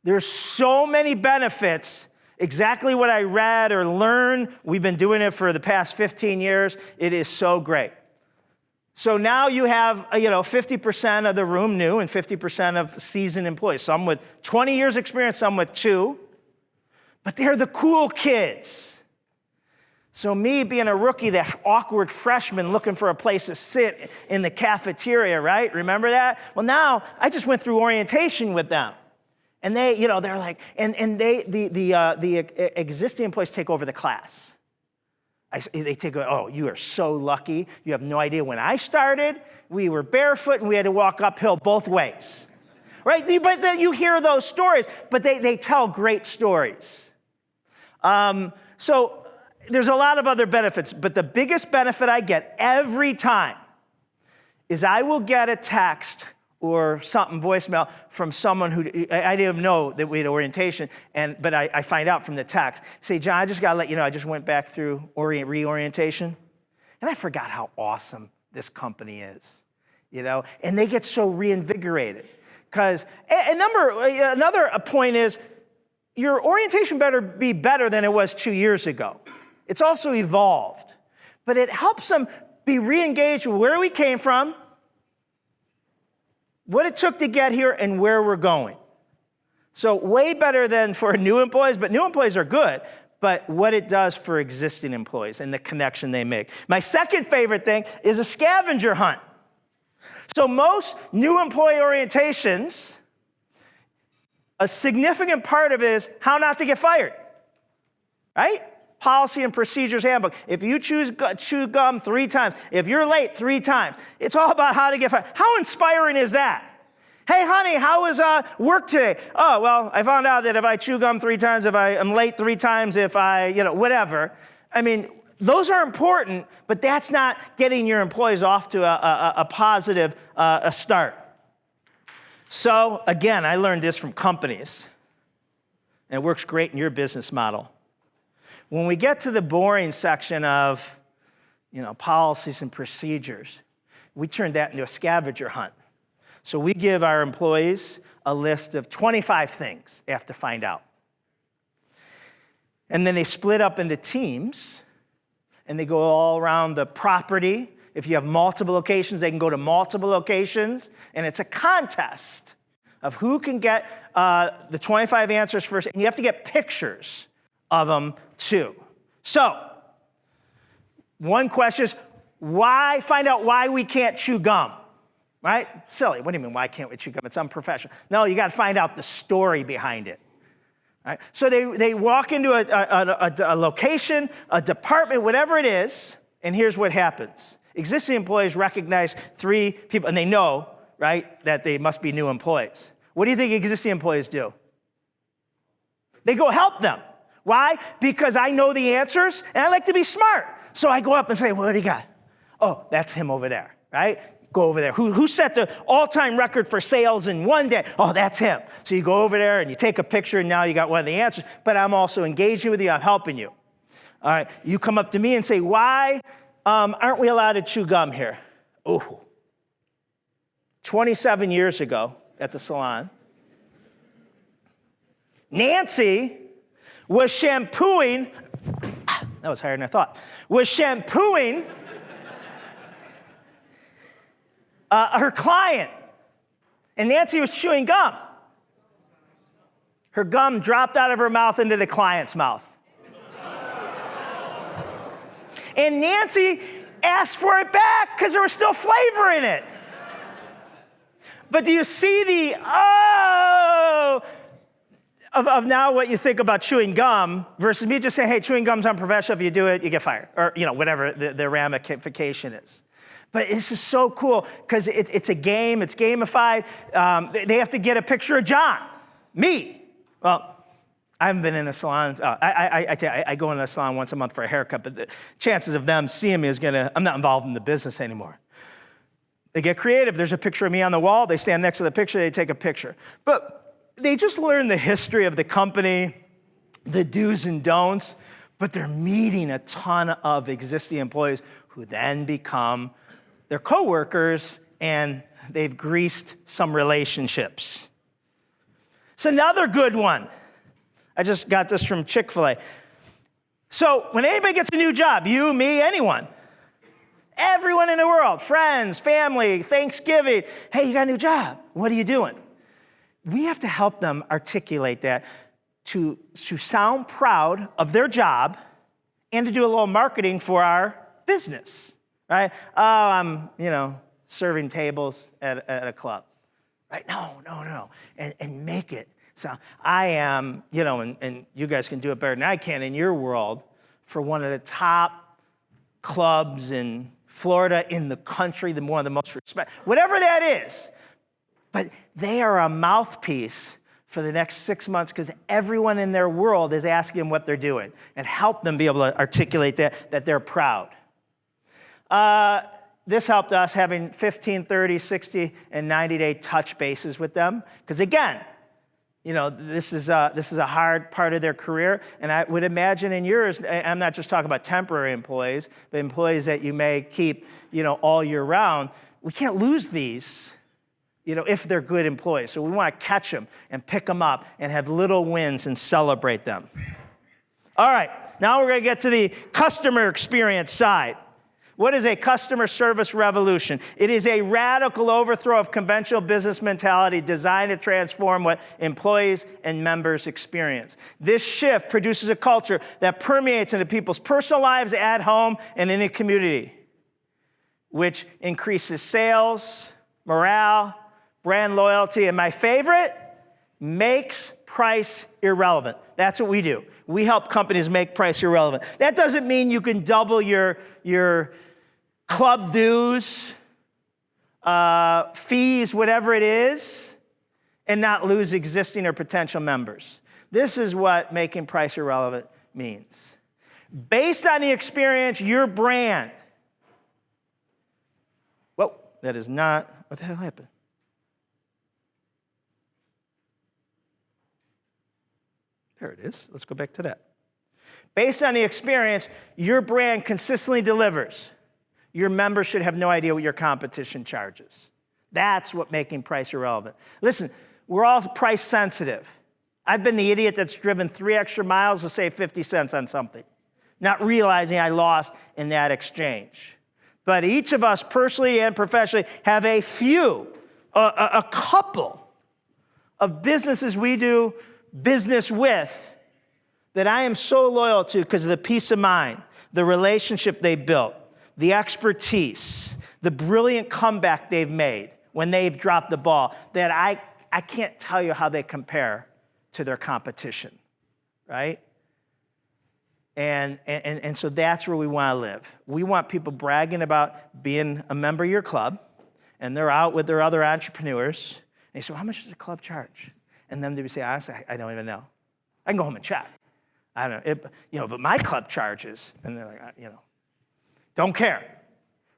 There's so many benefits, exactly what I read or learned. We've been doing it for the past 15 years. It is so great. So now you have, 50% of the room new and 50% of seasoned employees, some with 20 years experience, some with 2. But they're the cool kids. So me being a rookie, that awkward freshman looking for a place to sit in the cafeteria, right? Remember that? Well, now I just went through orientation with them. And they, they're like, the existing employees take over the class. They take, you are so lucky. You have no idea. When I started, we were barefoot and we had to walk uphill both ways. Right? But you hear those stories, but they tell great stories. So there's a lot of other benefits, but the biggest benefit I get every time is I will get a text or something, voicemail, from someone who I didn't know that we had orientation, but I find out from the text. Say, John, I just got to let you know, I just went back through reorientation, and I forgot how awesome this company is, and they get so reinvigorated. Because another point is, your orientation better be better than it was 2 years ago. It's also evolved, but it helps them be re-engaged with where we came from, what it took to get here, and where we're going. So way better than for new employees, but new employees are good, but what it does for existing employees and the connection they make. My second favorite thing is a scavenger hunt. So most new employee orientations, a significant part of it is how not to get fired, right? Policy and procedures handbook. If you chew gum 3 times, if you're late 3 times, it's all about how to get fired. How inspiring is that? Hey, honey, how was work today? Oh, well, I found out that if I chew gum 3 times, if I am late 3 times, if I, whatever. I mean, those are important, but that's not getting your employees off to a positive start. So, again, I learned this from companies, and it works great in your business model. When we get to the boring section of, policies and procedures, we turn that into a scavenger hunt. So we give our employees a list of 25 things they have to find out. And then they split up into teams, and they go all around the property. If you have multiple locations, they can go to multiple locations, and it's a contest of who can get the 25 answers first, and you have to get pictures of them too. So, one question is, find out why we can't chew gum, right? Silly, what do you mean, why can't we chew gum? It's unprofessional. No, you gotta find out the story behind it. Right? So they walk into a location, a department, whatever it is, and here's what happens. Existing employees recognize 3 people, and they know, right, that they must be new employees. What do you think existing employees do? They go help them. Why? Because I know the answers, and I like to be smart. So I go up and say, what do you got? Oh, that's him over there, right? Go over there. Who set the all-time record for sales in one day? Oh, that's him. So you go over there and you take a picture, and now you got one of the answers, but I'm also engaging with you, I'm helping you. All right, you come up to me and say, why aren't we allowed to chew gum here? Oh, 27 years ago at the salon, Nancy was shampooing, that was higher than I thought, was shampooing her client. And Nancy was chewing gum. Her gum dropped out of her mouth into the client's mouth. And Nancy asked for it back because there was still flavor in it. But do you see the, of now what you think about chewing gum versus me just saying, hey, chewing gum's unprofessional. If you do it, you get fired. Or, whatever the ramification is. But this is so cool because it's a game, it's gamified. They have to get a picture of John, me. Well, I haven't been in a salon. I go in a salon once a month for a haircut, but the chances of them seeing me I'm not involved in the business anymore. They get creative. There's a picture of me on the wall. They stand next to the picture. They take a picture. But they just learn the history of the company, the do's and don'ts, but they're meeting a ton of existing employees who then become their coworkers, and they've greased some relationships. It's another good one. I just got this from Chick-fil-A. So when anybody gets a new job, you, me, anyone, everyone in the world, friends, family, Thanksgiving, hey, you got a new job. What are you doing? We have to help them articulate that to sound proud of their job and to do a little marketing for our business, right? Oh, I'm, serving tables at a club, right? No. And make it. So I am, and you guys can do it better than I can in your world, for one of the top clubs in Florida, in the country, one of the most respected, whatever that is. But they are a mouthpiece for the next 6 months because everyone in their world is asking them what they're doing and help them be able to articulate that they're proud. This helped us having 15, 30, 60, and 90-day touch bases with them. Because again, this is a hard part of their career. And I would imagine in yours, I'm not just talking about temporary employees, but employees that you may keep, all year round. We can't lose these, if they're good employees. So we want to catch them and pick them up and have little wins and celebrate them. All right, now we're going to get to the customer experience side. What is a customer service revolution? It is a radical overthrow of conventional business mentality designed to transform what employees and members experience. This shift produces a culture that permeates into people's personal lives at home and in a community, which increases sales, morale, brand loyalty, and my favorite, makes price irrelevant. That's what we do. We help companies make price irrelevant. That doesn't mean you can double your club dues, fees, whatever it is, and not lose existing or potential members. This is what making price irrelevant means. Based on the experience, your brand. Whoa, that is not, what the hell happened? There it is. Let's go back to that. Based on the experience, your brand consistently delivers. Your members should have no idea what your competition charges. That's what making price irrelevant. Listen, we're all price sensitive. I've been the idiot that's driven 3 extra miles to save 50 cents on something, not realizing I lost in that exchange. But each of us, personally and professionally, have a couple of businesses we do business with that I am so loyal to because of the peace of mind, the relationship they built, the expertise, the brilliant comeback they've made when they've dropped the ball, that I can't tell you how they compare to their competition, right? And so that's where we want to live. We want people bragging about being a member of your club, and they're out with their other entrepreneurs, and they say, well, how much does the club charge? And then they would say, honestly, I don't even know. I can go home and check. I don't know, but my club charges. And they're like, don't care,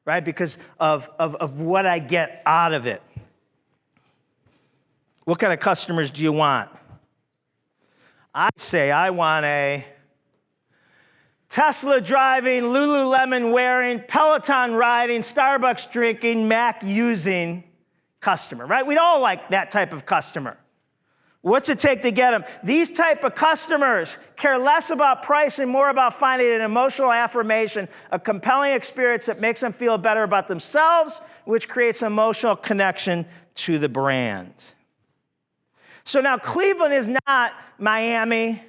right? Because of what I get out of it. What kind of customers do you want? I say I want a Tesla driving, Lululemon wearing, Peloton riding, Starbucks drinking, Mac using customer, right? We'd all like that type of customer. What's it take to get them? These type of customers care less about price and more about finding an emotional affirmation, a compelling experience that makes them feel better about themselves, which creates an emotional connection to the brand. So now Cleveland is not Miami,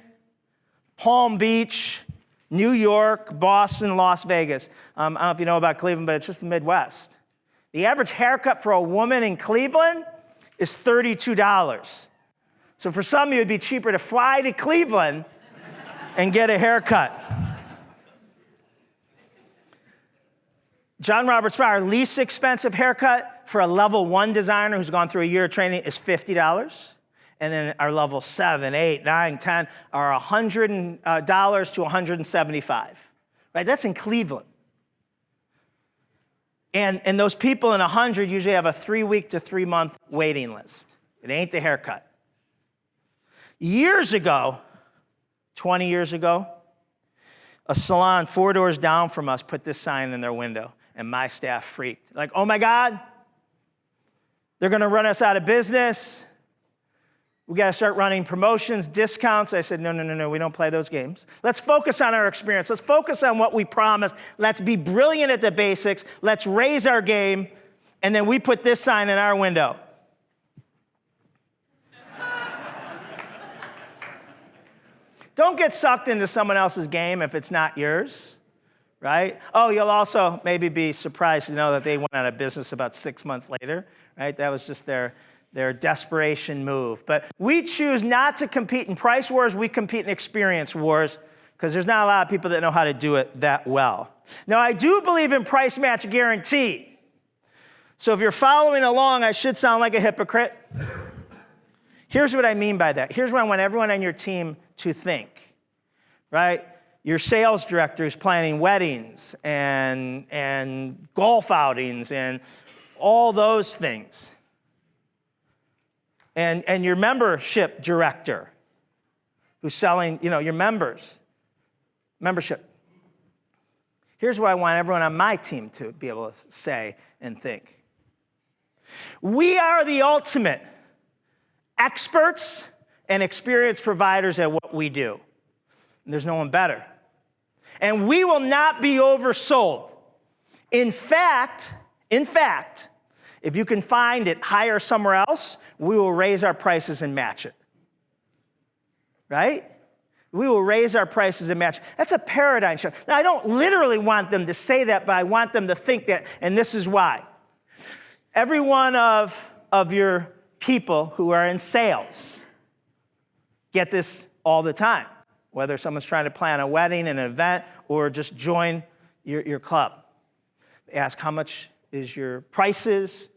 Palm Beach, New York, Boston, Las Vegas. I don't know if you know about Cleveland, but it's just the Midwest. The average haircut for a woman in Cleveland is $32. So for some of you, it'd be cheaper to fly to Cleveland and get a haircut. John Robert Spar, our least expensive haircut for a level 1 designer who's gone through a year of training is $50. And then our level 7, 8, 9, 10 are $100 to $175. Right? That's in Cleveland. And those people in 100 usually have a 3-week to 3-month waiting list. It ain't the haircut. Years ago, 20 years ago, a salon 4 doors down from us put this sign in their window, and my staff freaked. Like, oh my God, they're gonna run us out of business. We gotta start running promotions, discounts. I said, no, we don't play those games. Let's focus on our experience. Let's focus on what we promised. Let's be brilliant at the basics. Let's raise our game. And then we put this sign in our window. Don't get sucked into someone else's game if it's not yours, right? Oh, you'll also maybe be surprised to know that they went out of business about 6 months later, right? That was just their desperation move. But we choose not to compete in price wars. We compete in experience wars because there's not a lot of people that know how to do it that well. Now, I do believe in price match guarantee. So if you're following along, I should sound like a hypocrite. Here's what I mean by that. Here's what I want everyone on your team to think, right? Your sales director is planning weddings and golf outings and all those things. And your membership director who's selling, your membership. Here's what I want everyone on my team to be able to say and think. We are the ultimate experts and experienced providers at what we do. And there's no one better. And we will not be oversold. In fact, if you can find it higher somewhere else, we will raise our prices and match it. Right? We will raise our prices and match it. That's a paradigm shift. Now, I don't literally want them to say that, but I want them to think that, and this is why. Every one of your people who are in sales get this all the time, whether someone's trying to plan a wedding, an event, or just join your club. They ask how much is your prices,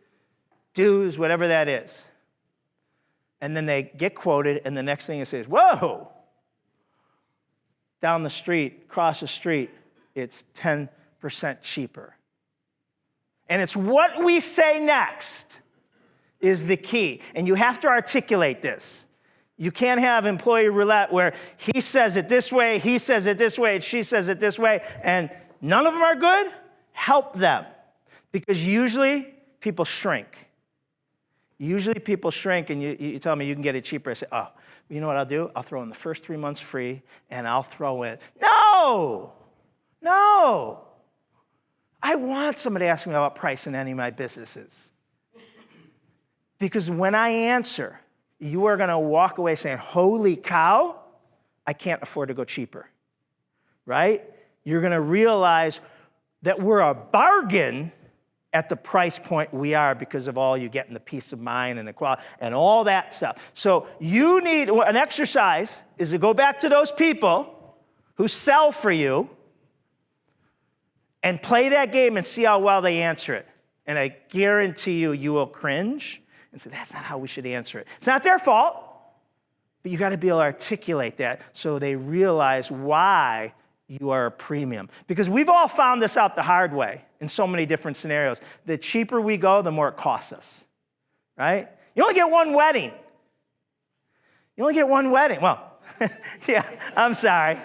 dues, whatever that is. And then they get quoted, and the next thing it says, whoa, down the street, across the street, it's 10% cheaper. And it's what we say next is the key. And you have to articulate this. You can't have employee roulette where he says it this way, he says it this way, and she says it this way, and none of them are good. Help them. Because usually people shrink. Usually people shrink, and you tell me you can get it cheaper. I say, oh, you know what I'll do? I'll throw in the first 3 months free, and I'll throw in. No! I want somebody to ask me about price in any of my businesses. Because when I answer, you are going to walk away saying, holy cow, I can't afford to go cheaper, right? You're going to realize that we're a bargain at the price point we are because of all you get in the peace of mind and the quality and all that stuff. So you need, an exercise is to go back to those people who sell for you and play that game and see how well they answer it. And I guarantee you will cringe and say, that's not how we should answer it. It's not their fault, but you got to be able to articulate that so they realize why you are a premium. Because we've all found this out the hard way in so many different scenarios. The cheaper we go, the more it costs us, right? You only get one wedding. Well, yeah, I'm sorry.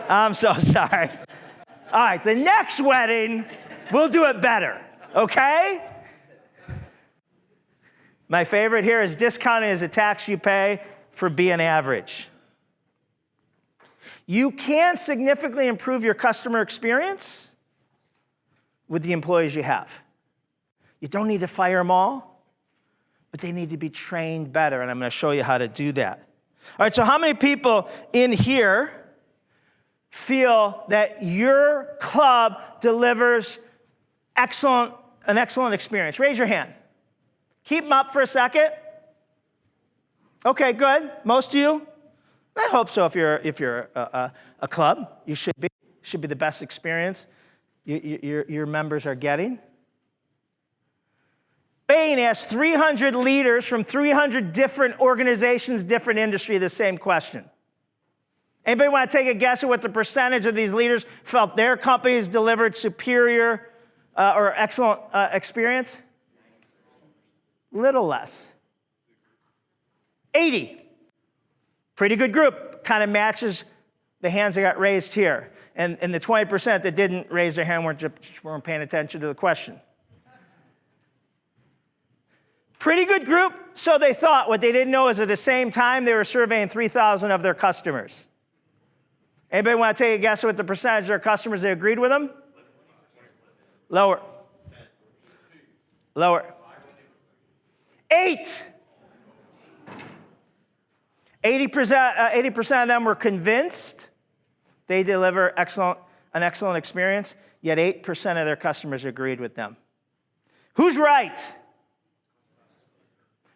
I'm so sorry. All right, the next wedding, we'll do it better, okay? My favorite here is discounting is a tax you pay. for being average. You can significantly improve your customer experience with the employees you have. You don't need to fire them all, but they need to be trained better, and I'm going to show you how to do that. All right, so how many people in here feel that your club delivers an excellent experience? Raise your hand. Keep them up for a second. Okay, good. Most of you? I hope so. If you're a club, you should be. Should be the best experience your members are getting. Bain asked 300 leaders from 300 different organizations, different industry, the same question. Anybody want to take a guess at what the percentage of these leaders felt their companies delivered superior or excellent experience? Little less. 80. Pretty good group. Kind of matches the hands that got raised here. And the 20% that didn't raise their hand weren't paying attention to the question. Pretty good group, so they thought. What they didn't know is at the same time they were surveying 3,000 of their customers. Anybody want to take a guess at what the percentage of their customers that agreed with them? Lower. Lower. 8. 80% of them were convinced they deliver an excellent experience, yet 8% of their customers agreed with them. Who's right?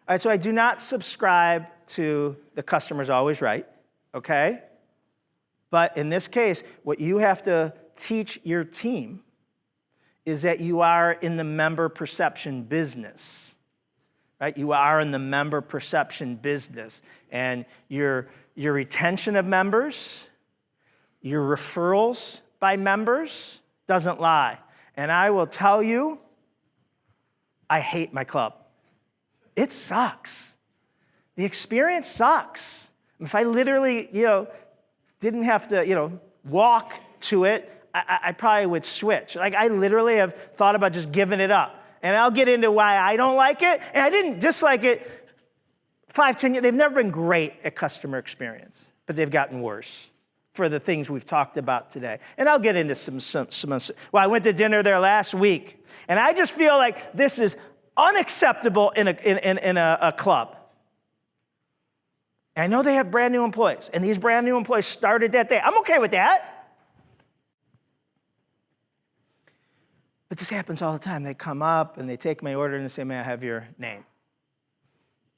All right, so I do not subscribe to the customer's always right, okay? But in this case, what you have to teach your team is that you are in the member perception business, right? You are in the member perception business. And your retention of members, your referrals by members doesn't lie. And I will tell you, I hate my club. It sucks. The experience sucks. If I literally, didn't have to, walk to it, I probably would switch. Like, I literally have thought about just giving it up. And I'll get into why I don't like it. And I didn't dislike it 5, 10 years. They've never been great at customer experience, but they've gotten worse for the things we've talked about today. And I'll get into some. Well, I went to dinner there last week, and I just feel like this is unacceptable in a club. And I know they have brand new employees, and these brand new employees started that day. I'm okay with that. But this happens all the time. They come up and they take my order and they say, "May I have your name?"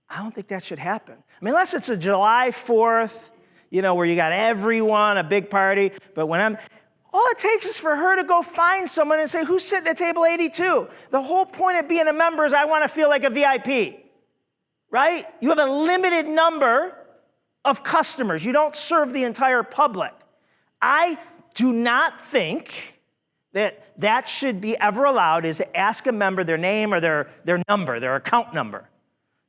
I don't think that should happen. I mean, unless it's a July 4th, where you got everyone, a big party. But all it takes is for her to go find someone and say, "Who's sitting at table 82? The whole point of being a member is I want to feel like a VIP, right? You have a limited number of customers. You don't serve the entire public. I do not think that should be ever allowed, is to ask a member their name or their number, their account number.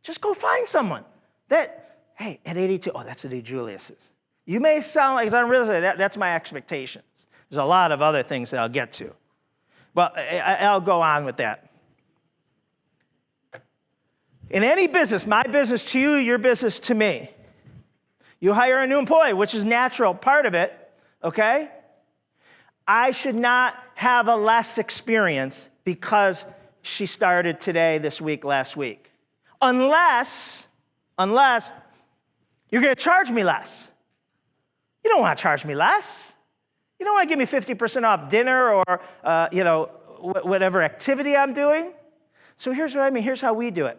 Just go find someone hey, at 82, that's the DiJulius's. You may sound like, I'm really, that's my expectations. There's a lot of other things that I'll get to. But I'll go on with that. In any business, my business to you, your business to me, you hire a new employee, which is natural, part of it, okay? I should not have a less experience because she started today, this week, last week. Unless you're going to charge me less. You don't want to charge me less. You don't want to give me 50% off dinner or, whatever activity I'm doing. So here's what I mean. Here's how we do it.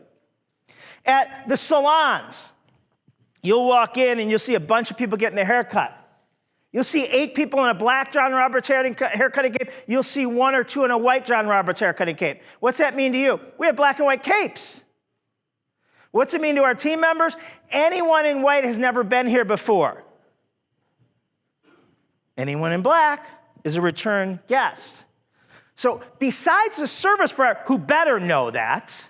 At the salons, you'll walk in and you'll see a bunch of people getting their hair cut. You'll see 8 people in a black John Roberts haircutting cape. You'll see 1 or 2 in a white John Roberts haircutting cape. What's that mean to you? We have black and white capes. What's it mean to our team members? Anyone in white has never been here before. Anyone in black is a return guest. So besides the service provider, who better know that,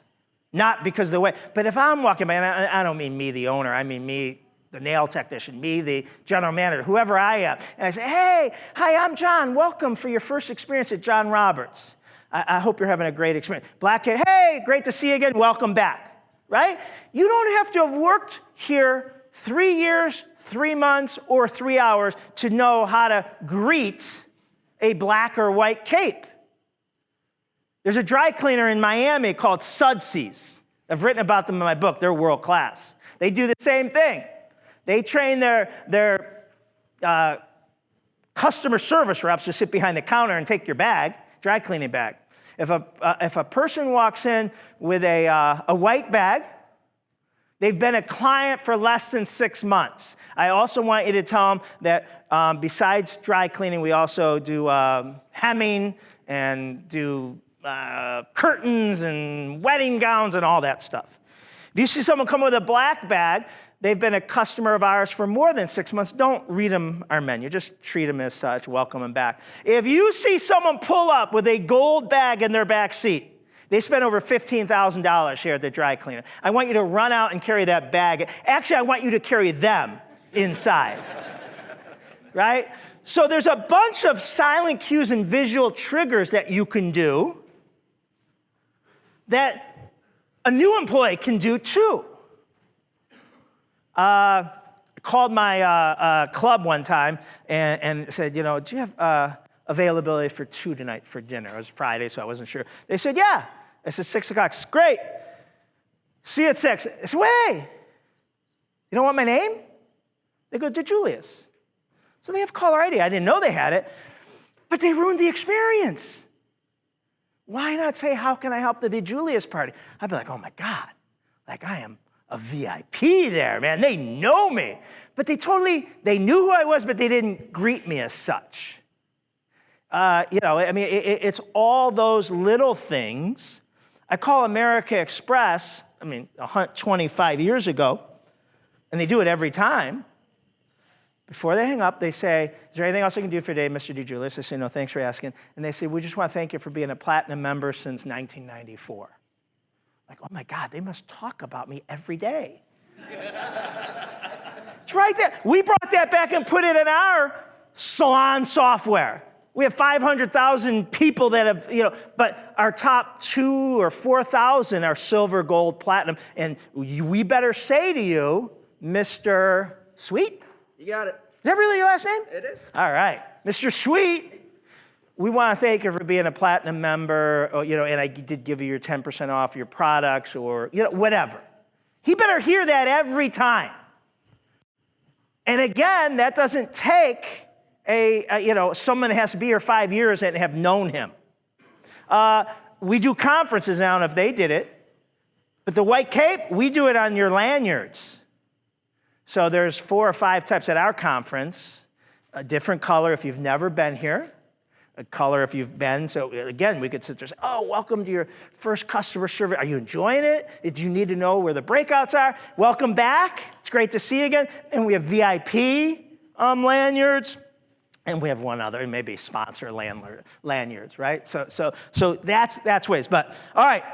not because of the way, but if I'm walking by, and I don't mean me, the owner, I mean me, the nail technician, me, the general manager, whoever I am, and I say, "Hey, hi, I'm John. Welcome for your first experience at John Roberts. I hope you're having a great experience." Black kid, "Hey, great to see you again. Welcome back." Right? You don't have to have worked here 3 years, 3 months, or 3 hours to know how to greet a black or white cape. There's a dry cleaner in Miami called Sudsies. I've written about them in my book. They're world class. They do the same thing. They train their customer service reps to sit behind the counter and take your bag, dry cleaning bag. If a person walks in with a white bag, they've been a client for less than 6 months. I also want you to tell them that besides dry cleaning, we also do hemming and do curtains and wedding gowns and all that stuff. If you see someone come with a black bag, they've been a customer of ours for more than 6 months, don't read them our menu. Just treat them as such, welcome them back. If you see someone pull up with a gold bag in their back seat, they spent over $15,000 here at the dry cleaner. I want you to run out and carry that bag. Actually, I want you to carry them inside, right? So there's a bunch of silent cues and visual triggers that you can do that a new employee can do too. I called my club one time and said, do you have availability for 2 tonight for dinner? It was Friday, so I wasn't sure. They said, yeah. I said, 6 o'clock. Great. See you at 6. I said, wait. You don't want my name? They go, DiJulius. So they have caller ID. I didn't know they had it, but they ruined the experience. Why not say, how can I help the DiJulius party? I'd be like, oh my God, like I am a VIP there, man. They know me. But they knew who I was, but they didn't greet me as such. It's all those little things. I call America Express, 25 years ago, and they do it every time. Before they hang up, they say, is there anything else I can do for today, Mr. DiJulius? I say, no, thanks for asking. And they say, we just want to thank you for being a platinum member since 1994. Like, oh my God, they must talk about me every day. It's right there. We brought that back and put it in our salon software. We have 500,000 people that have, but our top 2,000 or 4,000 are silver, gold, platinum. And we better say to you, Mr. Sweet. You got it. Is that really your last name? It is. All right. Mr. Sweet, we want to thank you for being a platinum member, and I did give you your 10% off your products or, whatever. He better hear that every time. And again, that doesn't take someone that has to be here 5 years and have known him. We do conferences now, and if they did it, but the white cape, we do it on your lanyards. So there's 4 or 5 types at our conference, a different color if you've never been here, a color if you've been. So again, we could sit there and say, oh, welcome to your first customer service. Are you enjoying it? Did you need to know where the breakouts are? Welcome back. It's great to see you again. And we have VIP lanyards. And we have one other, maybe sponsor lanyards, right? So that's ways. But all right,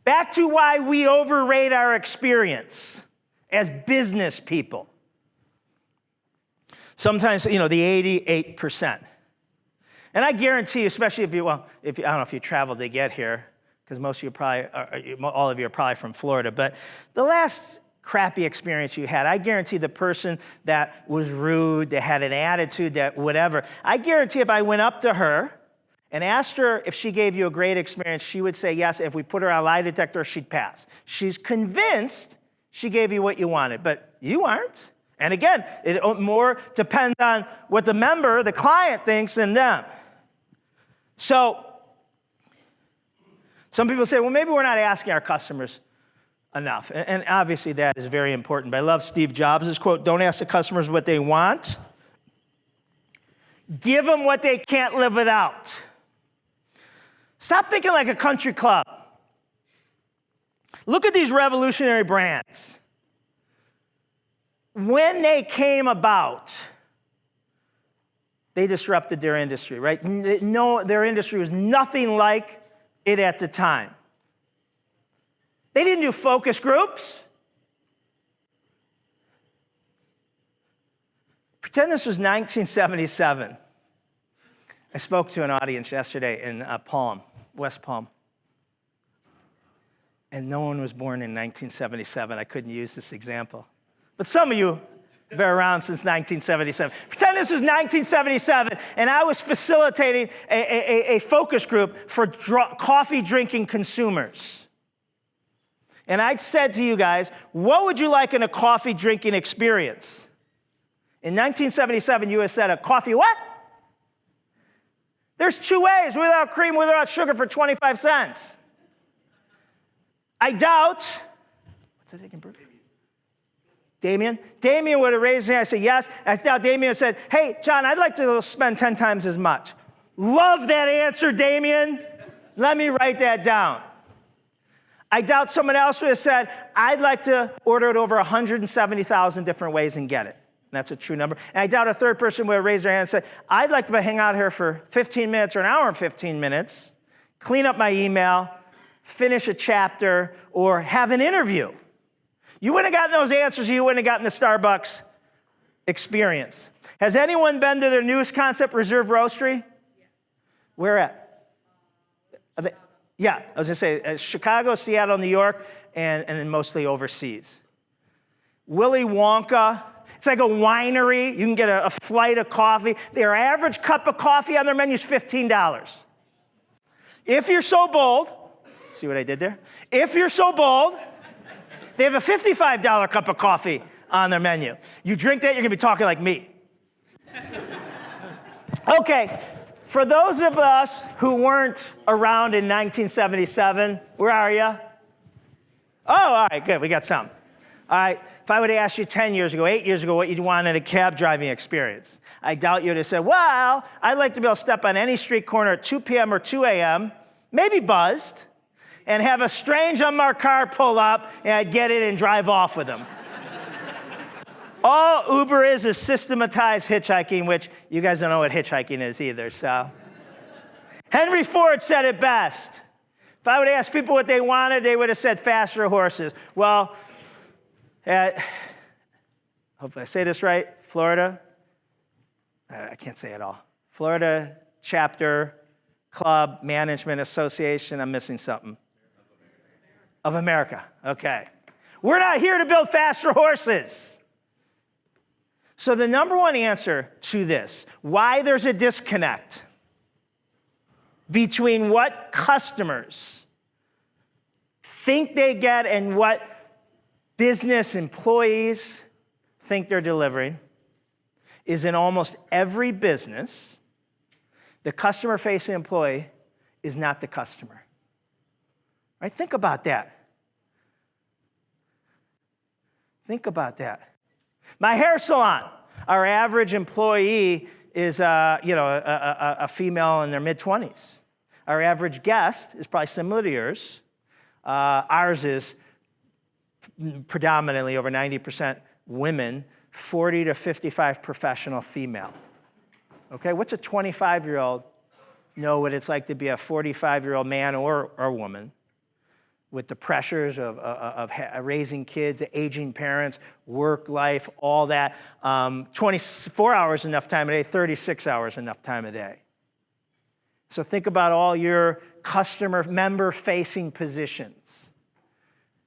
back to why we overrate our experience as business people. Sometimes, the 88%. And I guarantee you, especially if I don't know if you traveled to get here, because most of you all of you are probably from Florida, but the last crappy experience you had, I guarantee the person that was rude, that had an attitude, that whatever, I guarantee if I went up to her and asked her if she gave you a great experience, she would say yes. If we put her on a lie detector, she'd pass. She's convinced she gave you what you wanted, but you aren't. And again, it more depends on what the client thinks than them. So some people say, well, maybe we're not asking our customers enough. And obviously that is very important. But I love Steve Jobs' quote, don't ask the customers what they want. Give them what they can't live without. Stop thinking like a country club. Look at these revolutionary brands. When they came about, they disrupted their industry, right? No, their industry was nothing like it at the time. They didn't do focus groups. Pretend this was 1977. I spoke to an audience yesterday in West Palm. And no one was born in 1977. I couldn't use this example. But some of you have been around since 1977. Pretend this was 1977, and I was facilitating a focus group for coffee drinking consumers. And I said to you guys, what would you like in a coffee drinking experience? In 1977, you would have said a coffee what? There's 2 ways, without cream, without sugar for 25 cents. I doubt, what's that again, Damien? Damien would have raised his hand and said yes. I doubt Damien said, hey, John, I'd like to spend 10 times as much. Love that answer, Damien. Let me write that down. I doubt someone else would have said, I'd like to order it over 170,000 different ways and get it. And that's a true number. And I doubt a third person would have raised their hand and said, I'd like to hang out here for 15 minutes or an hour and 15 minutes, clean up my email, finish a chapter, or have an interview. You wouldn't have gotten those answers. You wouldn't have gotten the Starbucks experience. Has anyone been to their newest concept, Reserve Roastery? Yes. Where at? Yeah, I was going to say Chicago, Seattle, New York, and then mostly overseas. Willy Wonka. It's like a winery. You can get a flight of coffee. Their average cup of coffee on their menu is $15. If you're so bold, see what I did there? If you're so bold, they have a $55 cup of coffee on their menu. You drink that, you're going to be talking like me. Okay, for those of us who weren't around in 1977, where are you? Oh, all right, good, we got some. All right, if I would have asked you 10 years ago, 8 years ago, what you'd want in a cab driving experience, I doubt you would have said, well, I'd like to be able to step on any street corner at 2 p.m. or 2 a.m., maybe buzzed, and have a strange unmarked car pull up, and I'd get in and drive off with them. All Uber is systematized hitchhiking, which you guys don't know what hitchhiking is either, so. Henry Ford said it best. If I would have asked people what they wanted, they would have said faster horses. Well, hopefully I say this right, Florida, I can't say it all. Florida Chapter Club Management Association, I'm missing something. Of America, okay. We're not here to build faster horses. So the number one answer to this, why there's a disconnect between what customers think they get and what business employees think they're delivering, is in almost every business, the customer-facing employee is not the customer. Right? Think about that. Think about that. My hair salon, our average employee is a female in their mid-20s. Our average guest is probably similar to yours. Ours is predominantly over 90% women, 40 to 55 professional female. Okay, what's a 25-year-old know what it's like to be a 45-year-old man or woman with the pressures of raising kids, aging parents, work life, all that. 24 hours enough time a day, 36 hours enough time a day. So think about all your customer member-facing positions.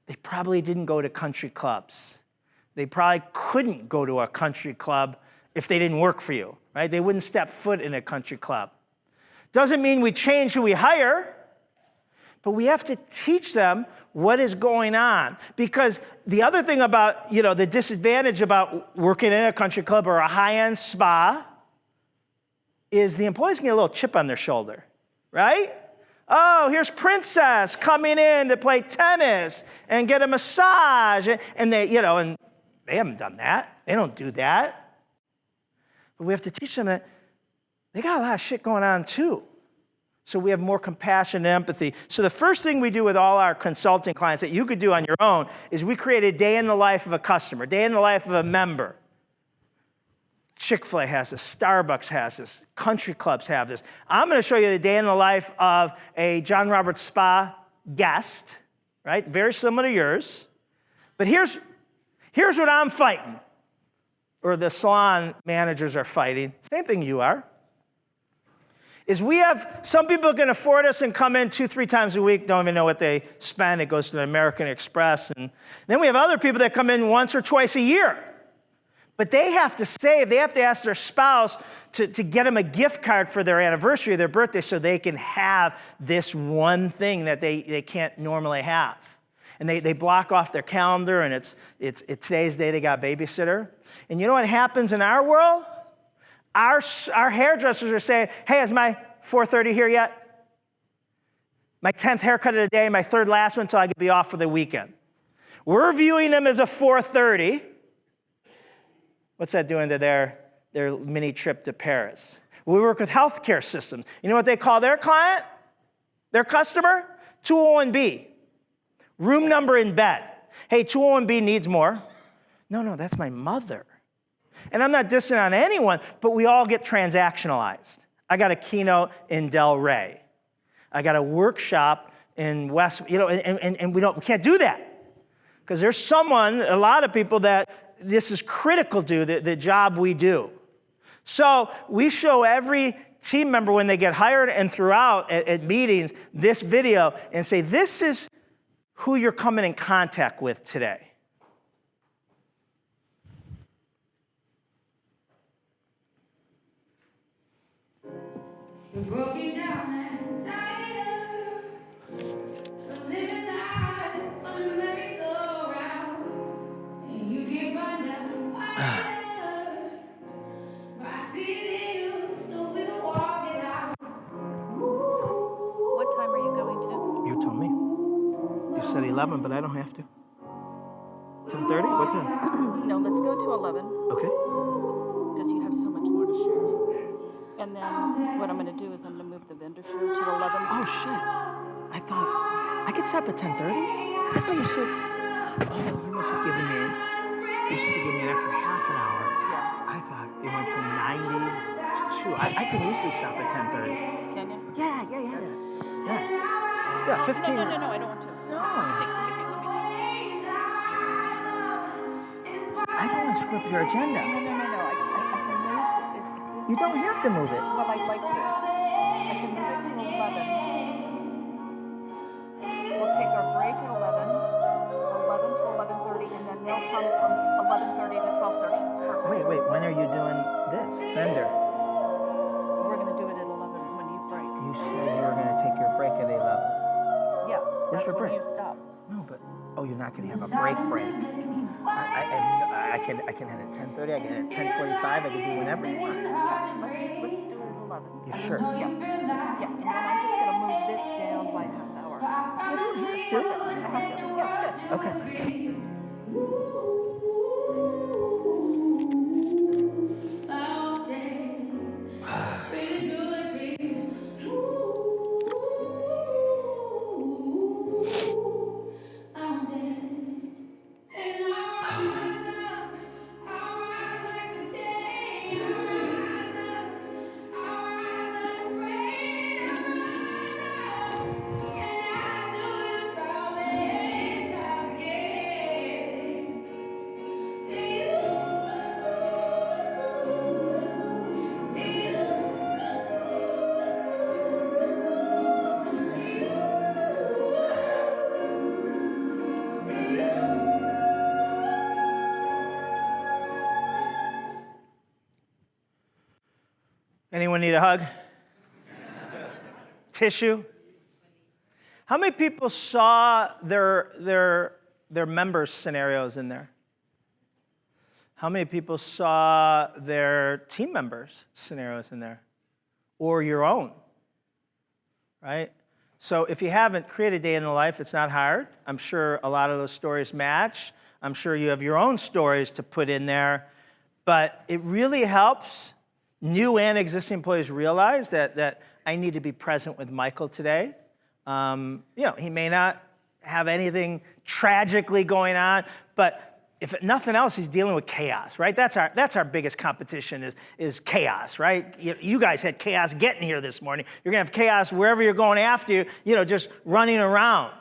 They probably didn't go to country clubs. They probably couldn't go to a country club if they didn't work for you, right? They wouldn't step foot in a country club. Doesn't mean we change who we hire, but we have to teach them what is going on. Because the other thing about, the disadvantage about working in a country club or a high-end spa is the employees can get a little chip on their shoulder, right? Oh, here's Princess coming in to play tennis and get a massage. And they, and they haven't done that. They don't do that. But we have to teach them that they got a lot of shit going on too. So we have more compassion and empathy. So the first thing we do with all our consulting clients that you could do on your own is we create a day in the life of a customer, day in the life of a member. Chick-fil-A has this, Starbucks has this, country clubs have this. I'm going to show you the day in the life of a John Roberts Spa guest, right? Very similar to yours. But here's what I'm fighting, or the salon managers are fighting. Same thing you are. is we have some people can afford us and come in 2-3 times a week, don't even know what they spend. It goes to the American Express. And then we have other people that come in once or twice a year. But they have to save. They have to ask their spouse to get them a gift card for their anniversary or their birthday so they can have this one thing that they can't normally have. And they block off their calendar, and it's today's day they got a babysitter. And you know what happens in our world? Our hairdressers are saying, hey, is my 4:30 here yet? My 10th haircut of the day, my 3rd last one until I can be off for the weekend. We're viewing them as a 4:30. What's that doing to their mini trip to Paris? We work with healthcare systems. You know what they call their client? Their customer? 201B. Room number in bed. Hey, 201B needs more. No, that's my mother. And I'm not dissing on anyone, but we all get transactionalized. I got a keynote in Del Rey. I got a workshop in West, and we can't do that. Because there's a lot of people that this is critical to the job we do. So we show every team member when they get hired and throughout at meetings this video and say, this is who you're coming in contact with today. Broken down and tired of living life on the merry-go-round, and you can't find out why I see it in you, so we can walk it out. What time are you going to? You told me. You said 11, but I don't have to. 10:30? What time? No, let's go to 11 Okay. because you have so much more to share. And then what I'm going to do is I'm going to move the vendor show to 11. Oh, shit. I thought I could stop at 10:30. I thought you said, you must have given me, you should have given me an extra half an hour. Yeah. I thought it went from 90 to 2. I could easily stop at 10:30. Can you? Yeah. Yeah, 15. No, I don't want to. No. Let me think. I don't want to screw up your agenda. No. I can move if this. You don't have to move it. Well, I'd like to. I can move it to 11. We'll take our break at 11 to 11:30, and then they'll come from 11:30 to 12:30. It's perfect. Wait. When are you doing this? Vendor. We're going to do it at 11 when you break. You said you were going to take your break at 11. Yeah. Where's that's your when break? you stop. No, but you're not going to have a break. I can end at 10:30. I can end at 10:45. I can do whenever you want. Let's do it at 11. You sure? Yeah. And then I'm just going to move this down by half an hour. You don't have to. I have to. Yeah, it's good. Okay. Anyone need a hug? Tissue? How many people saw their members' scenarios in there? How many people saw their team members' scenarios in there? Or your own? Right? So if you haven't, create a day in the life. It's not hard. I'm sure a lot of those stories match. I'm sure you have your own stories to put in there. But it really helps new and existing employees realize that I need to be present with Michael today. He may not have anything tragically going on, but if nothing else, he's dealing with chaos, right? That's our biggest competition is chaos, right? You guys had chaos getting here this morning. You're gonna have chaos wherever you're going after you, just running around.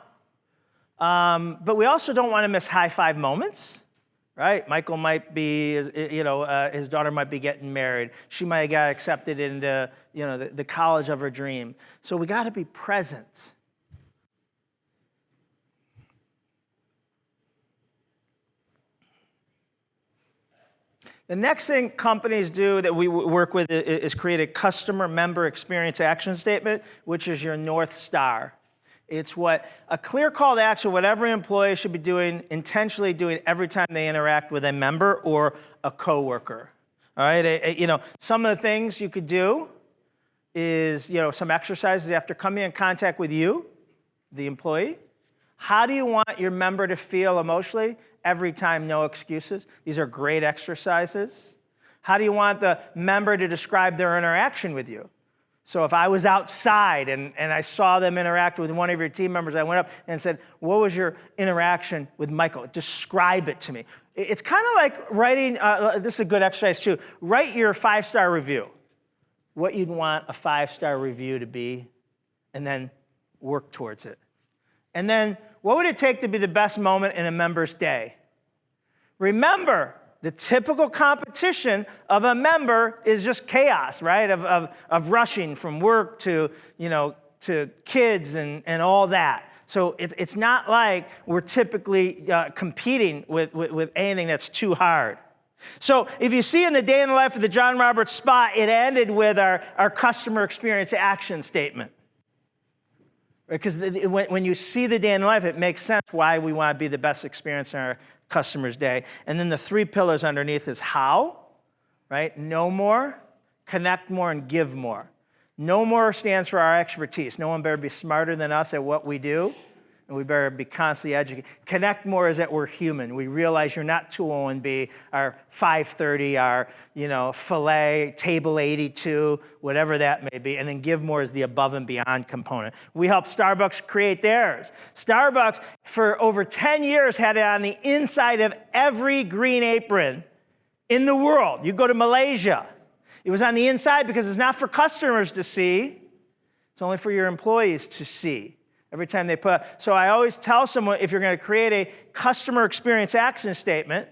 But we also don't want to miss high five moments, right? Michael might be, his daughter might be getting married. She might have got accepted into, the college of her dream. So we got to be present. The next thing companies do that we work with is create a customer member experience action statement, which is your North Star. It's what a clear call to action, what every employee should be doing, intentionally doing every time they interact with a member or a coworker. All right, some of the things you could do is, some exercises after coming in contact with you, the employee. How do you want your member to feel emotionally? Every time, no excuses. These are great exercises. How do you want the member to describe their interaction with you? So if I was outside and I saw them interact with one of your team members, I went up and said, what was your interaction with Michael? Describe it to me. It's kind of like writing, this is a good exercise too, write your 5-star review. What you'd want a 5-star review to be, and then work towards it. And then, what would it take to be the best moment in a member's day? Remember, the typical competition of a member is just chaos, right? Of rushing from work to kids and all that. So it's not like we're typically competing with anything that's too hard. So if you see in the day in the life of the John Roberts Spa, it ended with our customer experience action statement. Because when you see the day in life, it makes sense why we want to be the best experience in our customer's day. And then the 3 pillars underneath is how, right? Know more, connect more, and give more. Know more stands for our expertise. No one better be smarter than us at what we do, and we better be constantly educated. Connect more is that we're human. We realize you're not 201B, our 530, our filet, table 82, whatever that may be. And then give more is the above and beyond component. We helped Starbucks create theirs. Starbucks, for over 10 years, had it on the inside of every green apron in the world. You go to Malaysia. It was on the inside because it's not for customers to see. It's only for your employees to see. Every time they put, so I always tell someone, if you're going to create a customer experience action statement,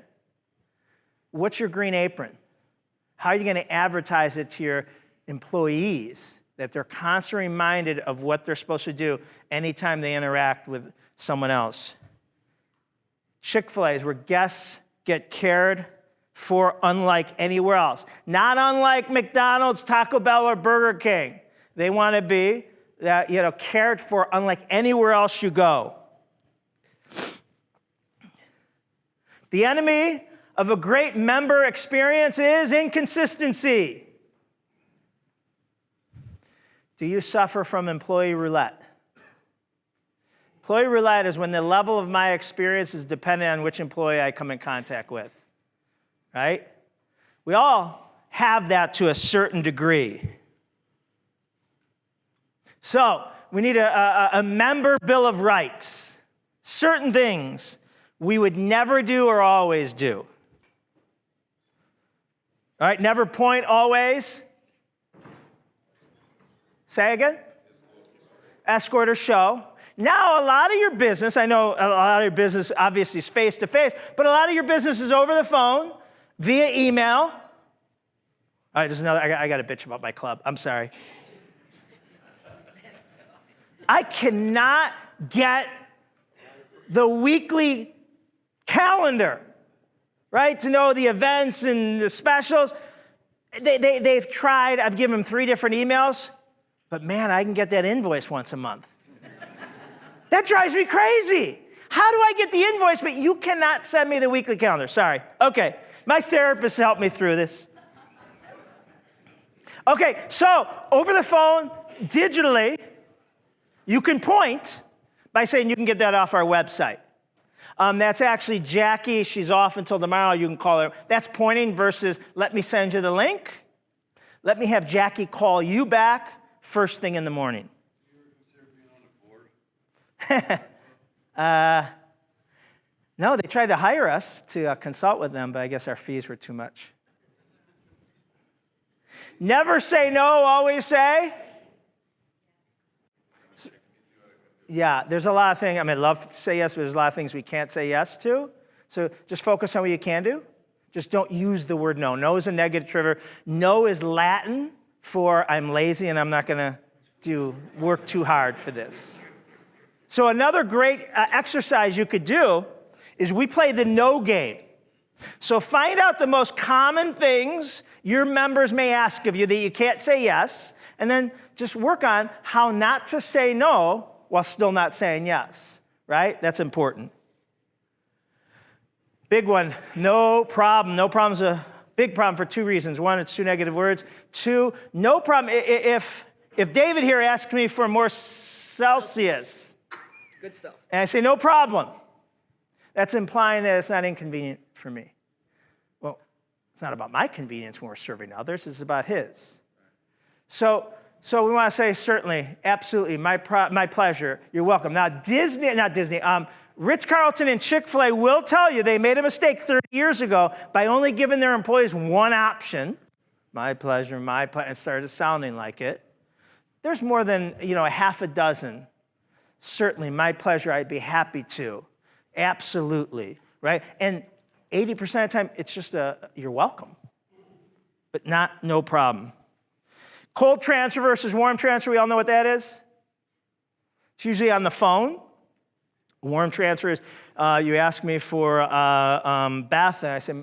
what's your green apron? How are you going to advertise it to your employees that they're constantly reminded of what they're supposed to do anytime they interact with someone else? Chick-fil-A is where guests get cared for unlike anywhere else. Not unlike McDonald's, Taco Bell, or Burger King. They want to be cared for unlike anywhere else you go. The enemy of a great member experience is inconsistency. Do you suffer from employee roulette? Employee roulette is when the level of my experience is dependent on which employee I come in contact with, right? We all have that to a certain degree. So we need a member bill of rights. Certain things we would never do or always do. All right, never point always. Say again? Escort or show. Now, a lot of your business, I know a lot of your business obviously is face-to-face, but a lot of your business is over the phone, via email. All right, there's another, I got to bitch about my club. I'm sorry. I cannot get the weekly calendar, right, to know the events and the specials. They've tried. I've given them 3 different emails, but man, I can get that invoice once a month. That drives me crazy. How do I get the invoice, but you cannot send me the weekly calendar? Sorry. Okay, my therapist helped me through this. Okay, so over the phone, digitally, you can point by saying you can get that off our website. That's actually Jackie. She's off until tomorrow. You can call her. That's pointing versus let me send you the link. Let me have Jackie call you back first thing in the morning. No, they tried to hire us to consult with them, but I guess our fees were too much. Never say no, always say. Yeah, there's a lot of things. I mean, I'd love to say yes, but there's a lot of things we can't say yes to. So just focus on what you can do. Just don't use the word no. No is a negative trigger. No is Latin for I'm lazy and I'm not going to work too hard for this. So another great exercise you could do is we play the no game. So find out the most common things your members may ask of you that you can't say yes, and then just work on how not to say no while still not saying yes, right? That's important. Big one, no problem. No problem's a big problem for two reasons. One, it's two negative words. Two, no problem. If David here asked me for more Celsius, Good stuff. and I say no problem, that's implying that it's not inconvenient for me. Well, it's not about my convenience when we're serving others. It's about his. So we want to say certainly, absolutely, my pleasure. You're welcome. Now Ritz-Carlton and Chick-fil-A will tell you they made a mistake 30 years ago by only giving their employees one option. My pleasure, and started sounding like it. There's more than, a half a dozen. Certainly, my pleasure, I'd be happy to. Absolutely, right? And 80% of the time, it's just you're welcome, but not no problem. Cold transfer versus warm transfer, we all know what that is? It's usually on the phone. Warm transfer is you ask me for Beth, and I say,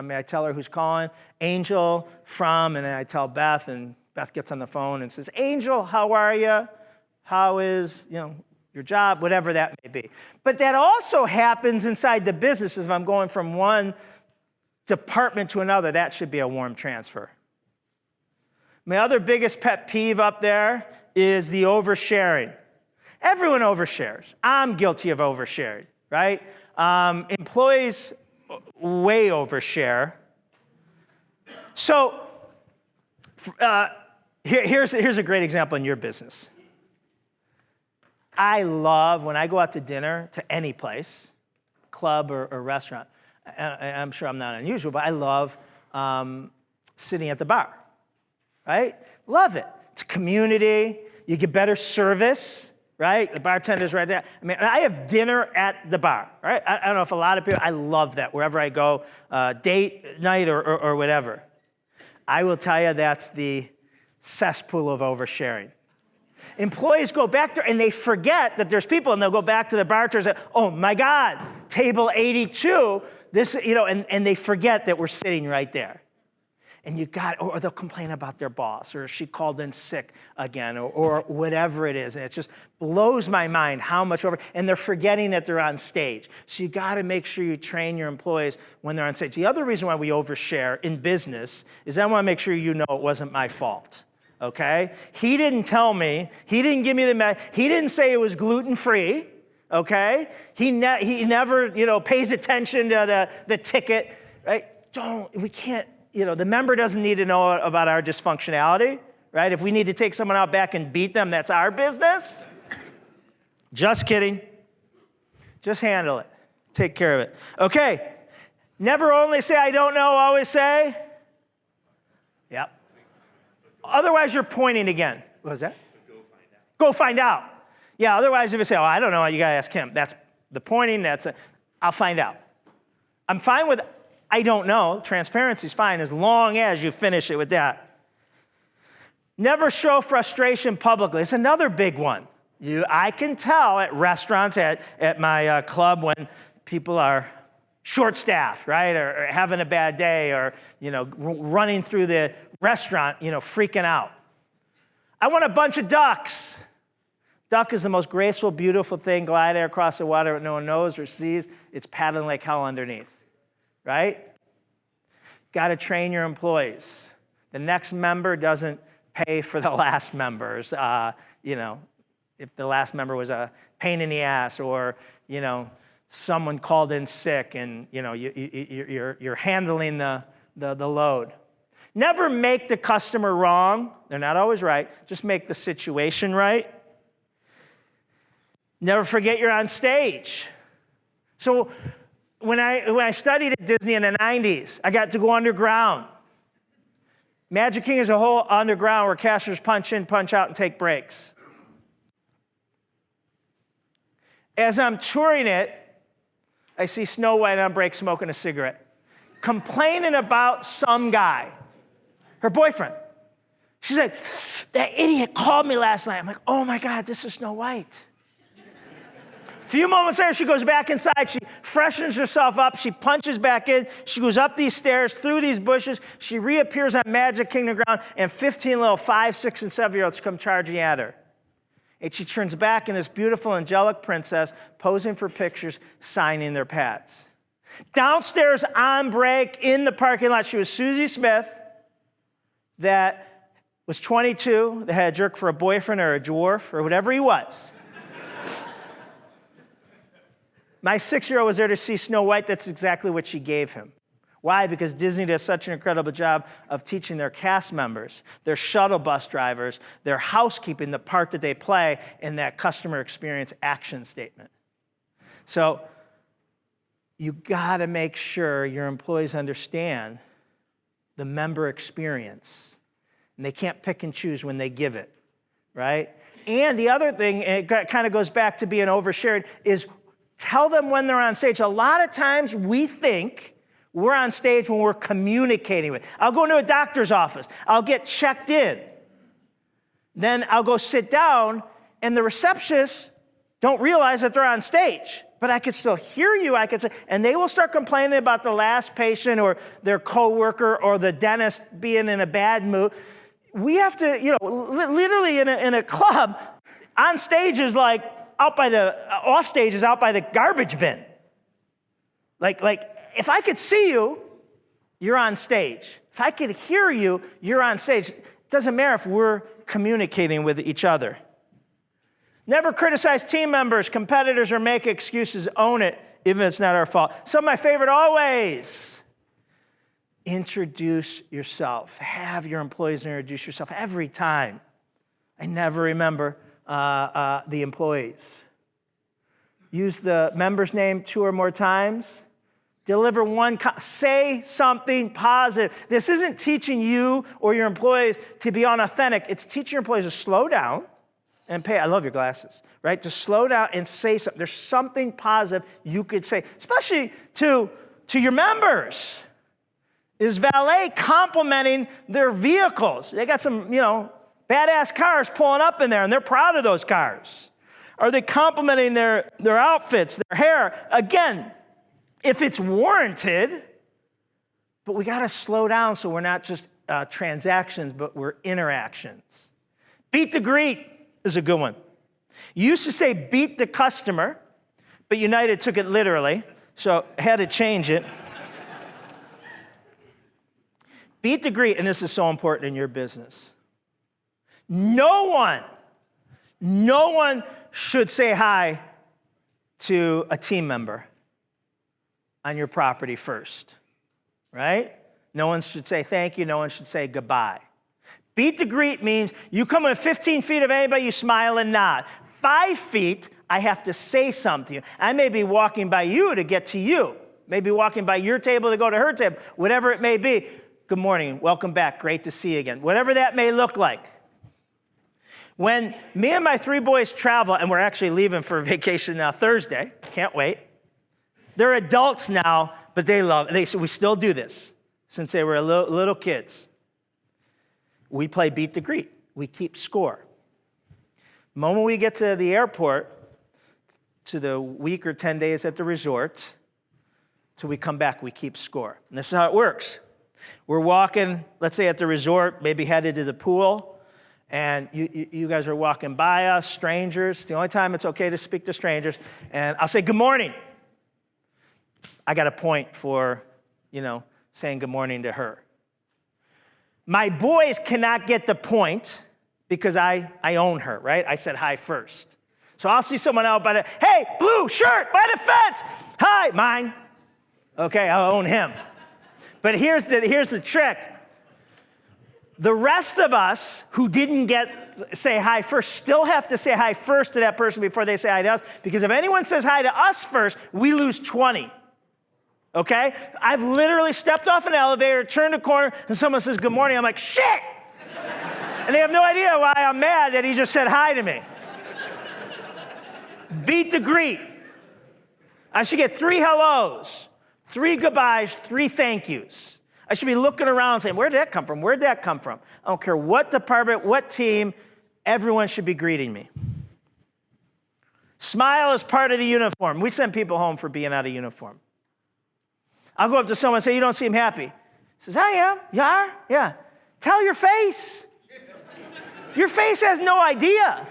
may I tell her who's calling? Angel from, and then I tell Beth, and Beth gets on the phone and says, Angel, how are you? How is, your job? Whatever that may be. But that also happens inside the business. If I'm going from one department to another, that should be a warm transfer. My other biggest pet peeve up there is the oversharing. Everyone overshares. I'm guilty of oversharing, right? Employees way overshare. So here's a great example in your business. I love when I go out to dinner to any place, club or restaurant. I'm sure I'm not unusual, but I love sitting at the bar, right? Love it. It's a community. You get better service. Right? The bartender's right there. I mean, I have dinner at the bar, right? I don't know if a lot of people, I love that wherever I go, date night or whatever. I will tell you that's the cesspool of oversharing. Employees go back there and they forget that there's people, and they'll go back to the bartender and say, oh my God, table 82, this, and they forget that we're sitting right there. And or they'll complain about their boss, or she called in sick again, or whatever it is. And it just blows my mind how much and they're forgetting that they're on stage. So you got to make sure you train your employees when they're on stage. The other reason why we overshare in business is I want to make sure you know it wasn't my fault, okay? He didn't tell me. He didn't give me he didn't say it was gluten-free, okay? He never, pays attention to the ticket, right? We can't. The member doesn't need to know about our dysfunctionality, right? If we need to take someone out back and beat them, that's our business. Just kidding. Just handle it. Take care of it. Okay. Never only say, I don't know, always say. Yep. Otherwise, you're pointing again. What was that? Go find out. Yeah, otherwise, if you say, I don't know, you got to ask him. That's the pointing. I'll find out. I'm fine with I don't know. Transparency's fine as long as you finish it with that. Never show frustration publicly. It's another big one. I can tell at restaurants, at my club, when people are short-staffed, right, or having a bad day, or running through the restaurant, freaking out. I want a bunch of ducks. Duck is the most graceful, beautiful thing, glide across the water that no one knows or sees. It's paddling like hell underneath. Right? Got to train your employees. The next member doesn't pay for the last members. If the last member was a pain in the ass, or someone called in sick, and you're handling the load. Never make the customer wrong. They're not always right. Just make the situation right. Never forget you're on stage. So when I studied at Disney in the 90s, I got to go underground. Magic Kingdom is a whole underground where cashiers punch in, punch out, and take breaks. As I'm touring it, I see Snow White on break smoking a cigarette, complaining about some guy, her boyfriend. She's like, that idiot called me last night. I'm like, oh my God, this is Snow White. A few moments later, she goes back inside. She freshens herself up. She punches back in. She goes up these stairs, through these bushes. She reappears on Magic Kingdom ground, and 15 little 5, 6, and 7-year-olds come charging at her. And she turns back in this beautiful angelic princess, posing for pictures, signing their pads. Downstairs on break in the parking lot, she was Susie Smith, that was 22, that had a jerk for a boyfriend or a dwarf or whatever he was. My 6-year-old was there to see Snow White. That's exactly what she gave him. Why? Because Disney does such an incredible job of teaching their cast members, their shuttle bus drivers, their housekeeping, the part that they play in that customer experience action statement. So you gotta make sure your employees understand the member experience. And they can't pick and choose when they give it, right? And the other thing, and it kind of goes back to being overshared, is tell them when they're on stage. A lot of times we think we're on stage when we're communicating with. I'll go into a doctor's office. I'll get checked in. Then I'll go sit down, and the receptionists don't realize that they're on stage. But I could still hear you, and they will start complaining about the last patient or their coworker or the dentist being in a bad mood. We have to, literally in a club, on stage is like off stage is out by the garbage bin. Like if I could see you, you're on stage. If I could hear you, you're on stage. It doesn't matter if we're communicating with each other. Never criticize team members, competitors, or make excuses. Own it, even if it's not our fault. Some of my favorite always. Introduce yourself. Have your employees introduce yourself every time. I never remember the employees. Use the member's name 2 or more times. Deliver say something positive. This isn't teaching you or your employees to be unauthentic. It's teaching your employees to slow down and pay. I love your glasses, right? To slow down and say something. There's something positive you could say, especially to your members. Is valet complimenting their vehicles? They got some, badass cars pulling up in there, and they're proud of those cars. Are they complimenting their outfits, their hair? Again, if it's warranted, but we got to slow down so we're not just transactions, but we're interactions. Beat the greet is a good one. You used to say beat the customer, but United took it literally, so I had to change it. Beat the greet, and this is so important in your business. No one should say hi to a team member on your property first, right? No one should say thank you. No one should say goodbye. Beat the greet means you come within 15 feet of anybody, you smile and nod. 5 feet, I have to say something. I may be walking by you to get to you. Maybe walking by your table to go to her table, whatever it may be. Good morning, welcome back, great to see you again. Whatever that may look like. When me and my 3 boys travel, and we're actually leaving for vacation now Thursday, can't wait. They're adults now, but they love it. We still do this since they were little kids. We play beat the greet. We keep score. The moment we get to the airport, to the week or 10 days at the resort, till we come back, we keep score. And this is how it works. We're walking, let's say at the resort, maybe headed to the pool, and you guys are walking by us, strangers. The only time it's okay to speak to strangers. And I'll say, good morning. I got a point for, saying good morning to her. My boys cannot get the point because I own her, right? I said hi first. So I'll see someone out by hey, blue shirt by the fence. Hi, mine. Okay, I'll own him. But here's the trick. The rest of us who didn't say hi first still have to say hi first to that person before they say hi to us, because if anyone says hi to us first, we lose 20. Okay? I've literally stepped off an elevator, turned a corner, and someone says good morning. I'm like, shit! And they have no idea why I'm mad that he just said hi to me. Beat the greet. I should get 3 hellos, 3 goodbyes, 3 thank yous. I should be looking around saying, where did that come from? Where did that come from? I don't care what department, what team, everyone should be greeting me. Smile is part of the uniform. We send people home for being out of uniform. I'll go up to someone and say, you don't seem happy. He says, I am. You are? Yeah. Tell your face. Your face has no idea.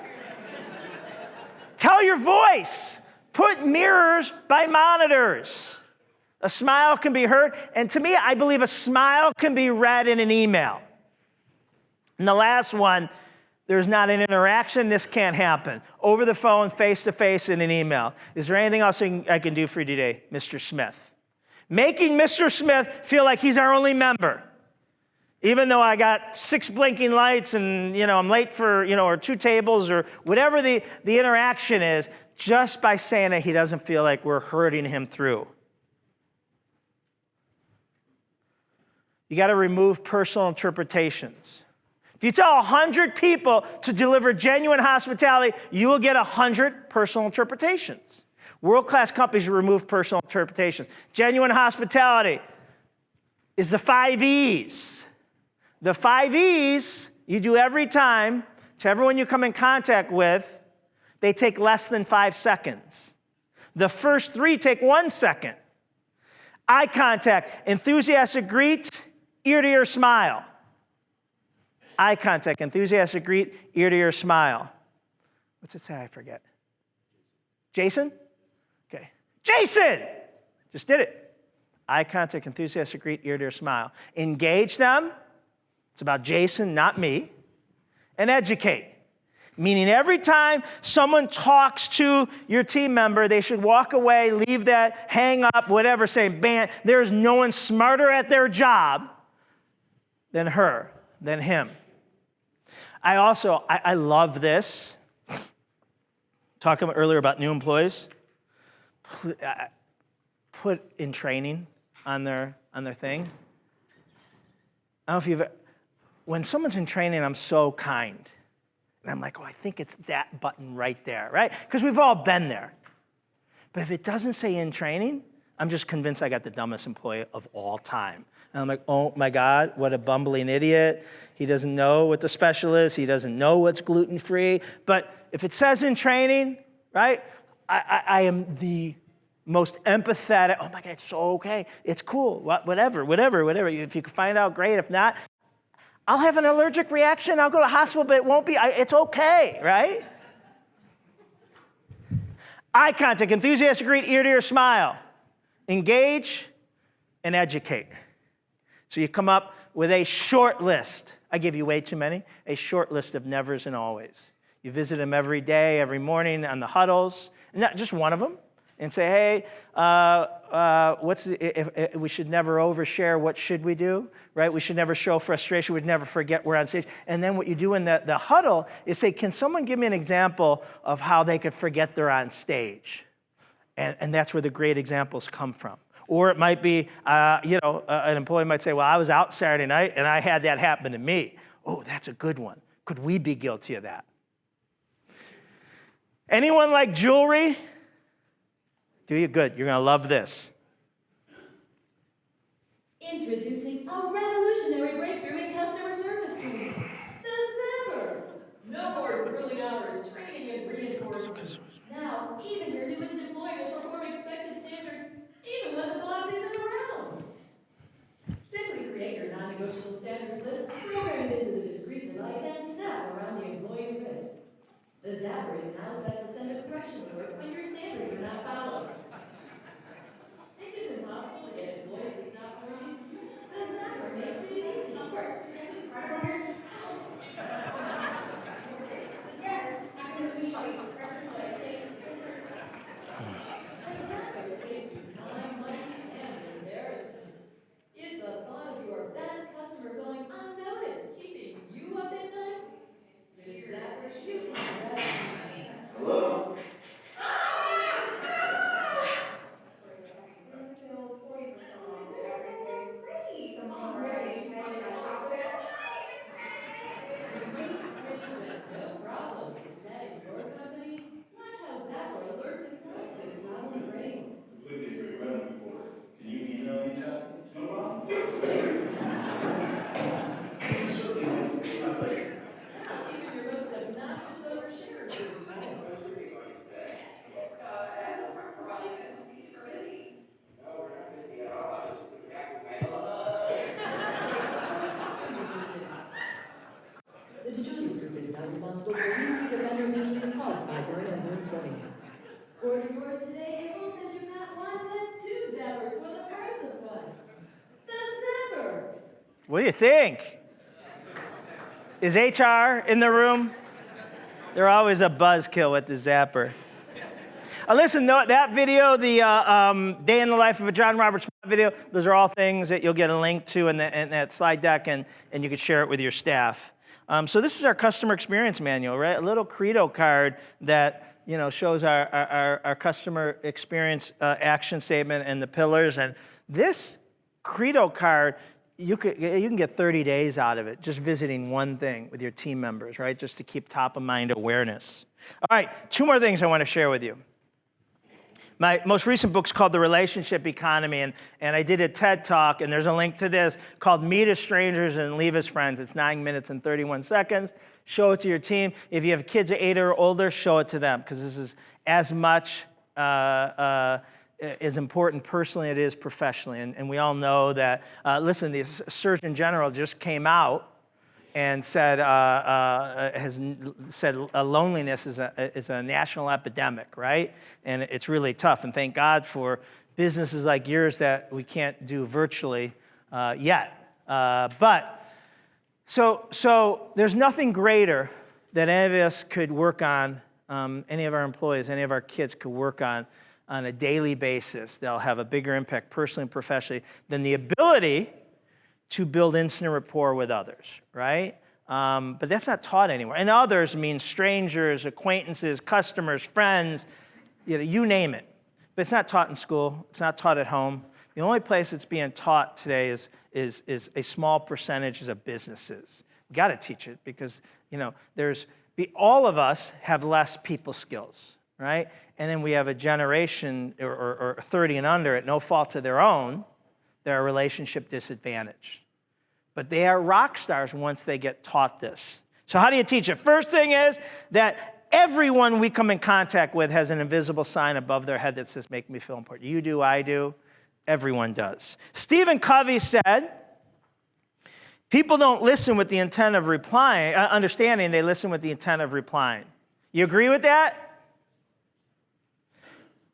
Tell your voice. Put mirrors by monitors. A smile can be heard. And to me, I believe a smile can be read in an email. And the last one, there's not an interaction. This can't happen. Over the phone, face-to-face, in an email. Is there anything else I can do for you today, Mr. Smith? Making Mr. Smith feel like he's our only member. Even though I got 6 blinking lights and, I'm late for, or 2 tables or whatever the interaction is, just by saying it, he doesn't feel like we're hurting him through. You got to remove personal interpretations. If you tell 100 people to deliver genuine hospitality, you will get 100 personal interpretations. World-class companies remove personal interpretations. Genuine hospitality is the 5 E's. The 5 E's you do every time to everyone you come in contact with, they take less than 5 seconds. The first 3 take 1 second. Eye contact, enthusiastic greet, ear-to-ear smile. Eye contact, enthusiastic greet, ear-to-ear smile. What's it say? I forget. Jason? Okay. Jason! Just did it. Eye contact, enthusiastic greet, ear-to-ear smile. Engage them. It's about Jason, not me. And educate. Meaning every time someone talks to your team member, they should walk away, leave that, hang up, whatever, saying, man, there's no one smarter at their job than her, than him. I love this. Talking earlier about new employees. Put in training on their thing. I don't know if you've, when someone's in training, I'm so kind. And I'm like, I think it's that button right there, right? Because we've all been there. But if it doesn't say in training, I'm just convinced I got the dumbest employee of all time. And I'm like, oh my God, what a bumbling idiot. He doesn't know what the special is. He doesn't know what's gluten-free. But if it says in training, right, I am the most empathetic. Oh my God, it's so okay. It's cool, whatever. If you can find out, great. If not, I'll have an allergic reaction. I'll go to the hospital, but it won't be. It's okay, right? Eye contact, enthusiastic greet, ear-to-ear smile. Engage and educate. So you come up with a short list. I give you way too many. A short list of nevers and always. You visit them every day, every morning on the huddles, and not just one of them, and say, hey, if we should never overshare. What should we do? Right? We should never show frustration. We'd never forget we're on stage. And then what you do in the huddle is say, can someone give me an example of how they could forget they're on stage? And that's where the great examples come from. Or it might be, an employee might say, well, I was out Saturday night and I had that happen to me. Oh, that's a good one. Could we be guilty of that? Anyone like jewelry? Do you good? You're going to love this. Introducing a revolutionary breakthrough in customer service training, the Zapper. No more grueling hours training and reinforcing. Now, even your newest employee will perform expected standards, even when the boss isn't around. Simply create your non-negotiable standards list, program it into the discrete device, and snap around the employee's wrist. The Zapper is now set to send a correction alert when your standards are not followed. Think it's impossible to get employees to stop working? The Zapper makes it easy. Of course, it's actually part of our Yes, I'm going to show you the correct slide. The Zapper saves you time, money, and embarrassment. Is the thought of your best customer going unnoticed keeping you up at night? With Zapper, you can rest easy. Hello? Order yours today and we'll send you not one but 2 zappers for the price of one. The Zapper. What do you think? Is HR in the room? They're always a buzzkill with the Zapper. Listen, that video, the Day in the Life of a John Roberts video, those are all things that you'll get a link to in that slide deck, and you can share it with your staff. So this is our customer experience manual, right? A little Credo card that shows our customer experience action statement and the pillars. And this Credo card, you can get 30 days out of it just visiting one thing with your team members, right? Just to keep top of mind awareness. All right, 2 more things I want to share with you. My most recent book's called The Relationship Economy, and I did a TED Talk, and there's a link to this called Meet as Strangers and Leave as Friends. It's 9 minutes and 31 seconds. Show it to your team. If you have kids 8 or older, show it to them, because this is as much as important personally as it is professionally. And we all know that, listen, the Surgeon General just came out and said loneliness is a national epidemic, right? And it's really tough. And thank God for businesses like yours that we can't do virtually yet. So there's nothing greater that any of us could work on, any of our employees, any of our kids could work on a daily basis. They'll have a bigger impact personally and professionally than the ability to build instant rapport with others, right? But that's not taught anywhere. And others means strangers, acquaintances, customers, friends, you name it. But it's not taught in school. It's not taught at home. The only place it's being taught today is a small percentage of businesses. We got to teach it because, all of us have less people skills, right? And then we have a generation or 30 and under at no fault of their own. They're relationship disadvantaged. But they are rock stars once they get taught this. So how do you teach it? First thing is that everyone we come in contact with has an invisible sign above their head that says, make me feel important. You do, I do, everyone does. Stephen Covey said, people don't listen with the intent of understanding, they listen with the intent of replying. You agree with that?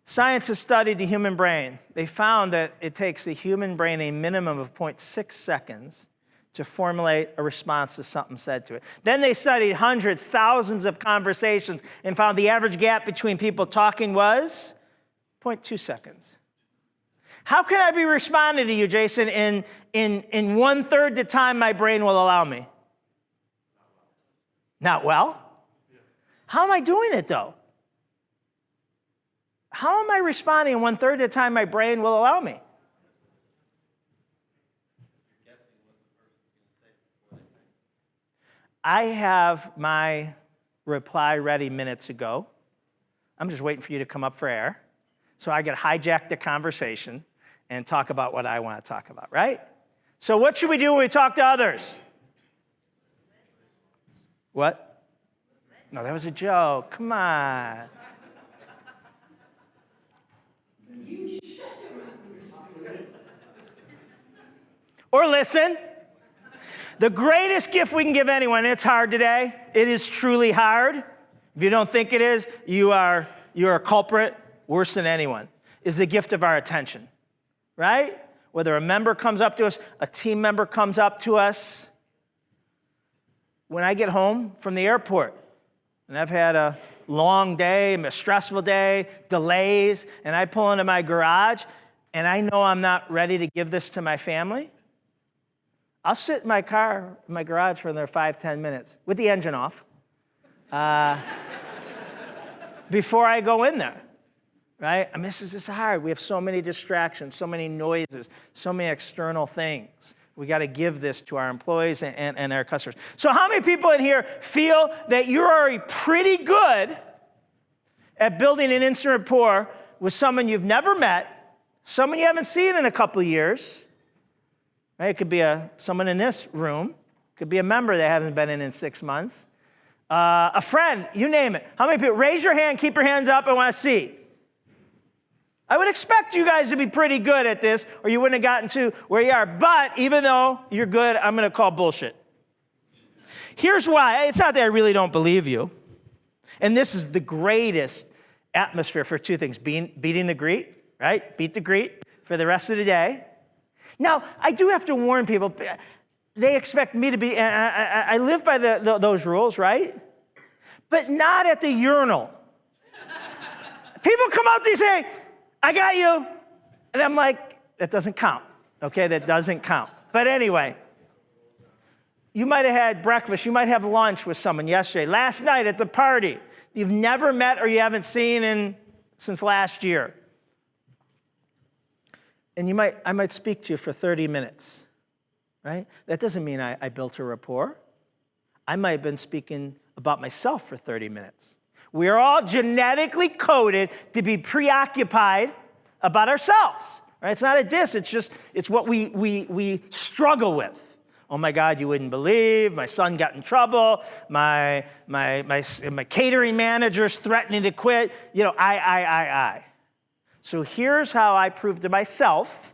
Scientists studied the human brain. They found that it takes the human brain a minimum of 0.6 seconds to formulate a response to something said to it. Then they studied hundreds, thousands of conversations and found the average gap between people talking was 0.2 seconds. How can I be responding to you, Jason, in 1/3 the time my brain will allow me? Not well? How am I doing it, though? How am I responding in 1/3 the time my brain will allow me? I have my reply ready minutes ago. I'm just waiting for you to come up for air so I can hijack the conversation and talk about what I want to talk about, right? So what should we do when we talk to others? What? No, that was a joke. Come on. Or listen. The greatest gift we can give anyone, and it's hard today, it is truly hard. If you don't think it is, you're a culprit worse than anyone, is the gift of our attention, right? Whether a member comes up to us, a team member comes up to us. When I get home from the airport, and I've had a long day, a stressful day, delays, and I pull into my garage, and I know I'm not ready to give this to my family, I'll sit in my car, in my garage for another 5-10 minutes with the engine off before I go in there, right? I mean, this is hard. We have so many distractions, so many noises, so many external things. We got to give this to our employees and our customers. So how many people in here feel that you're already pretty good at building an instant rapport with someone you've never met, someone you haven't seen in a couple of years? Right? It could be someone in this room. It could be a member that hasn't been in 6 months. A friend, you name it. How many people? Raise your hand, keep your hands up, I want to see. I would expect you guys to be pretty good at this, or you wouldn't have gotten to where you are. But even though you're good, I'm going to call bullshit. Here's why. It's not that I really don't believe you. And this is the greatest atmosphere for two things, beating the greet, right? Beat the greet for the rest of the day. Now, I do have to warn people, they expect me to be, I live by those rules, right? But not at the urinal. People come up to you and say, I got you. And I'm like, that doesn't count, okay? That doesn't count. But anyway, you might have had breakfast, you might have lunch with someone yesterday, last night at the party you've never met or you haven't seen since last year. And I might speak to you for 30 minutes, right? That doesn't mean I built a rapport. I might have been speaking about myself for 30 minutes. We are all genetically coded to be preoccupied about ourselves, right? It's not a diss, it's what we struggle with. Oh my God, you wouldn't believe, my son got in trouble, my catering manager's threatening to quit, I. So here's how I proved to myself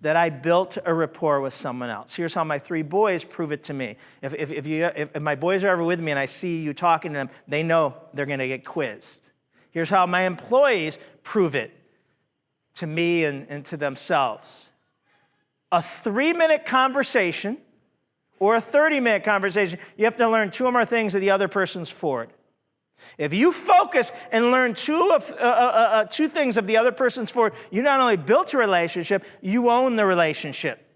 that I built a rapport with someone else. Here's how my 3 boys prove it to me. If my boys are ever with me and I see you talking to them, they know they're gonna get quizzed. Here's how my employees prove it to me and to themselves. A 3-minute conversation or a 30-minute conversation, you have to learn 2 or more things of the other person's forward. If you focus and learn 2 things of the other person's forward, you not only built a relationship, you own the relationship.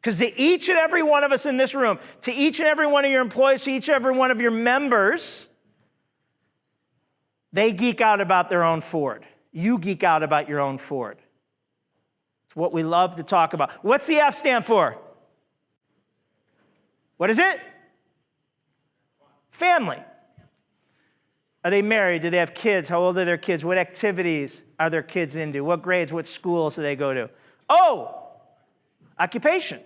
Because to each and every one of us in this room, to each and every one of your employees, to each and every one of your members, they geek out about their own forward. You geek out about your own forward. It's what we love to talk about. What's the F stand for? What is it? Family. Are they married? Do they have kids? How old are their kids? What activities are their kids into? What grades, what schools do they go to? Oh, occupation.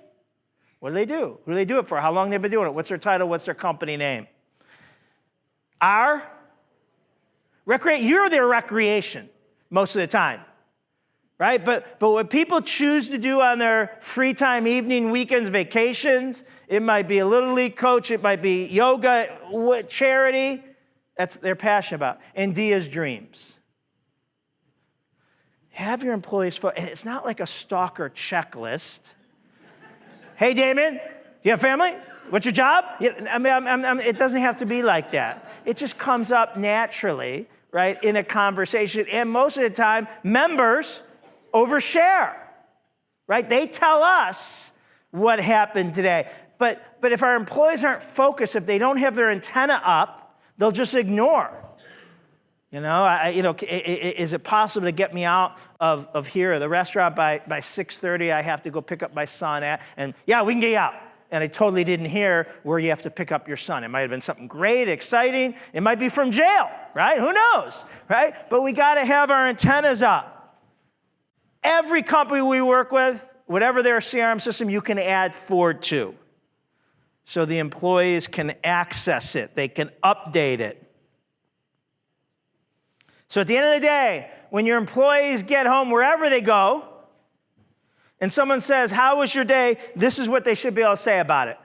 What do they do? Who do they do it for? How long have they been doing it? What's their title? What's their company name? You're their recreation most of the time, right? But what people choose to do on their free time, evening, weekends, vacations, it might be a little league coach, it might be yoga, charity, that's they're passionate about. And D is dreams. Have your employees, it's not like a stalker checklist. Hey, Damon, you have family? What's your job? It doesn't have to be like that. It just comes up naturally, right, in a conversation. And most of the time, members overshare, right? They tell us what happened today. But if our employees aren't focused, if they don't have their antenna up, they'll just ignore. Is it possible to get me out of here, the restaurant by 6:30? I have to go pick up my son and yeah, we can get you out. And I totally didn't hear where you have to pick up your son. It might have been something great, exciting. It might be from jail, right? Who knows, right? But we got to have our antennas up. Every company we work with, whatever their CRM system, you can add forward to. So the employees can access it. They can update it. So at the end of the day, when your employees get home, wherever they go, and someone says, how was your day? This is what they should be able to say about it.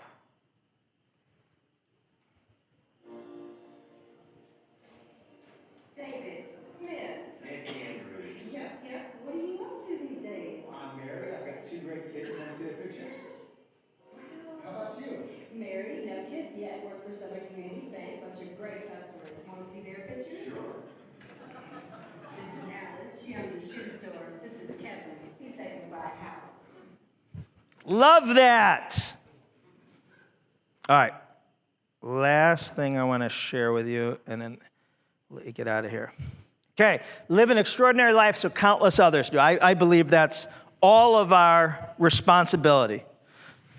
David Smith. Nancy Andrews. Yep. What are you up to these days? Well, I'm married. I've got 2 great kids. Want to see their pictures? How about you? Married, no kids yet, work for Southern Community Bank, bunch of great customers. Want to see their pictures? Sure. This is Alice, she owns a shoe store. This is Kevin, he's saving to buy a house. Love that. All right. Last thing I want to share with you, and then let you get out of here. Okay. Live an extraordinary life so countless others do. I believe that's all of our responsibility.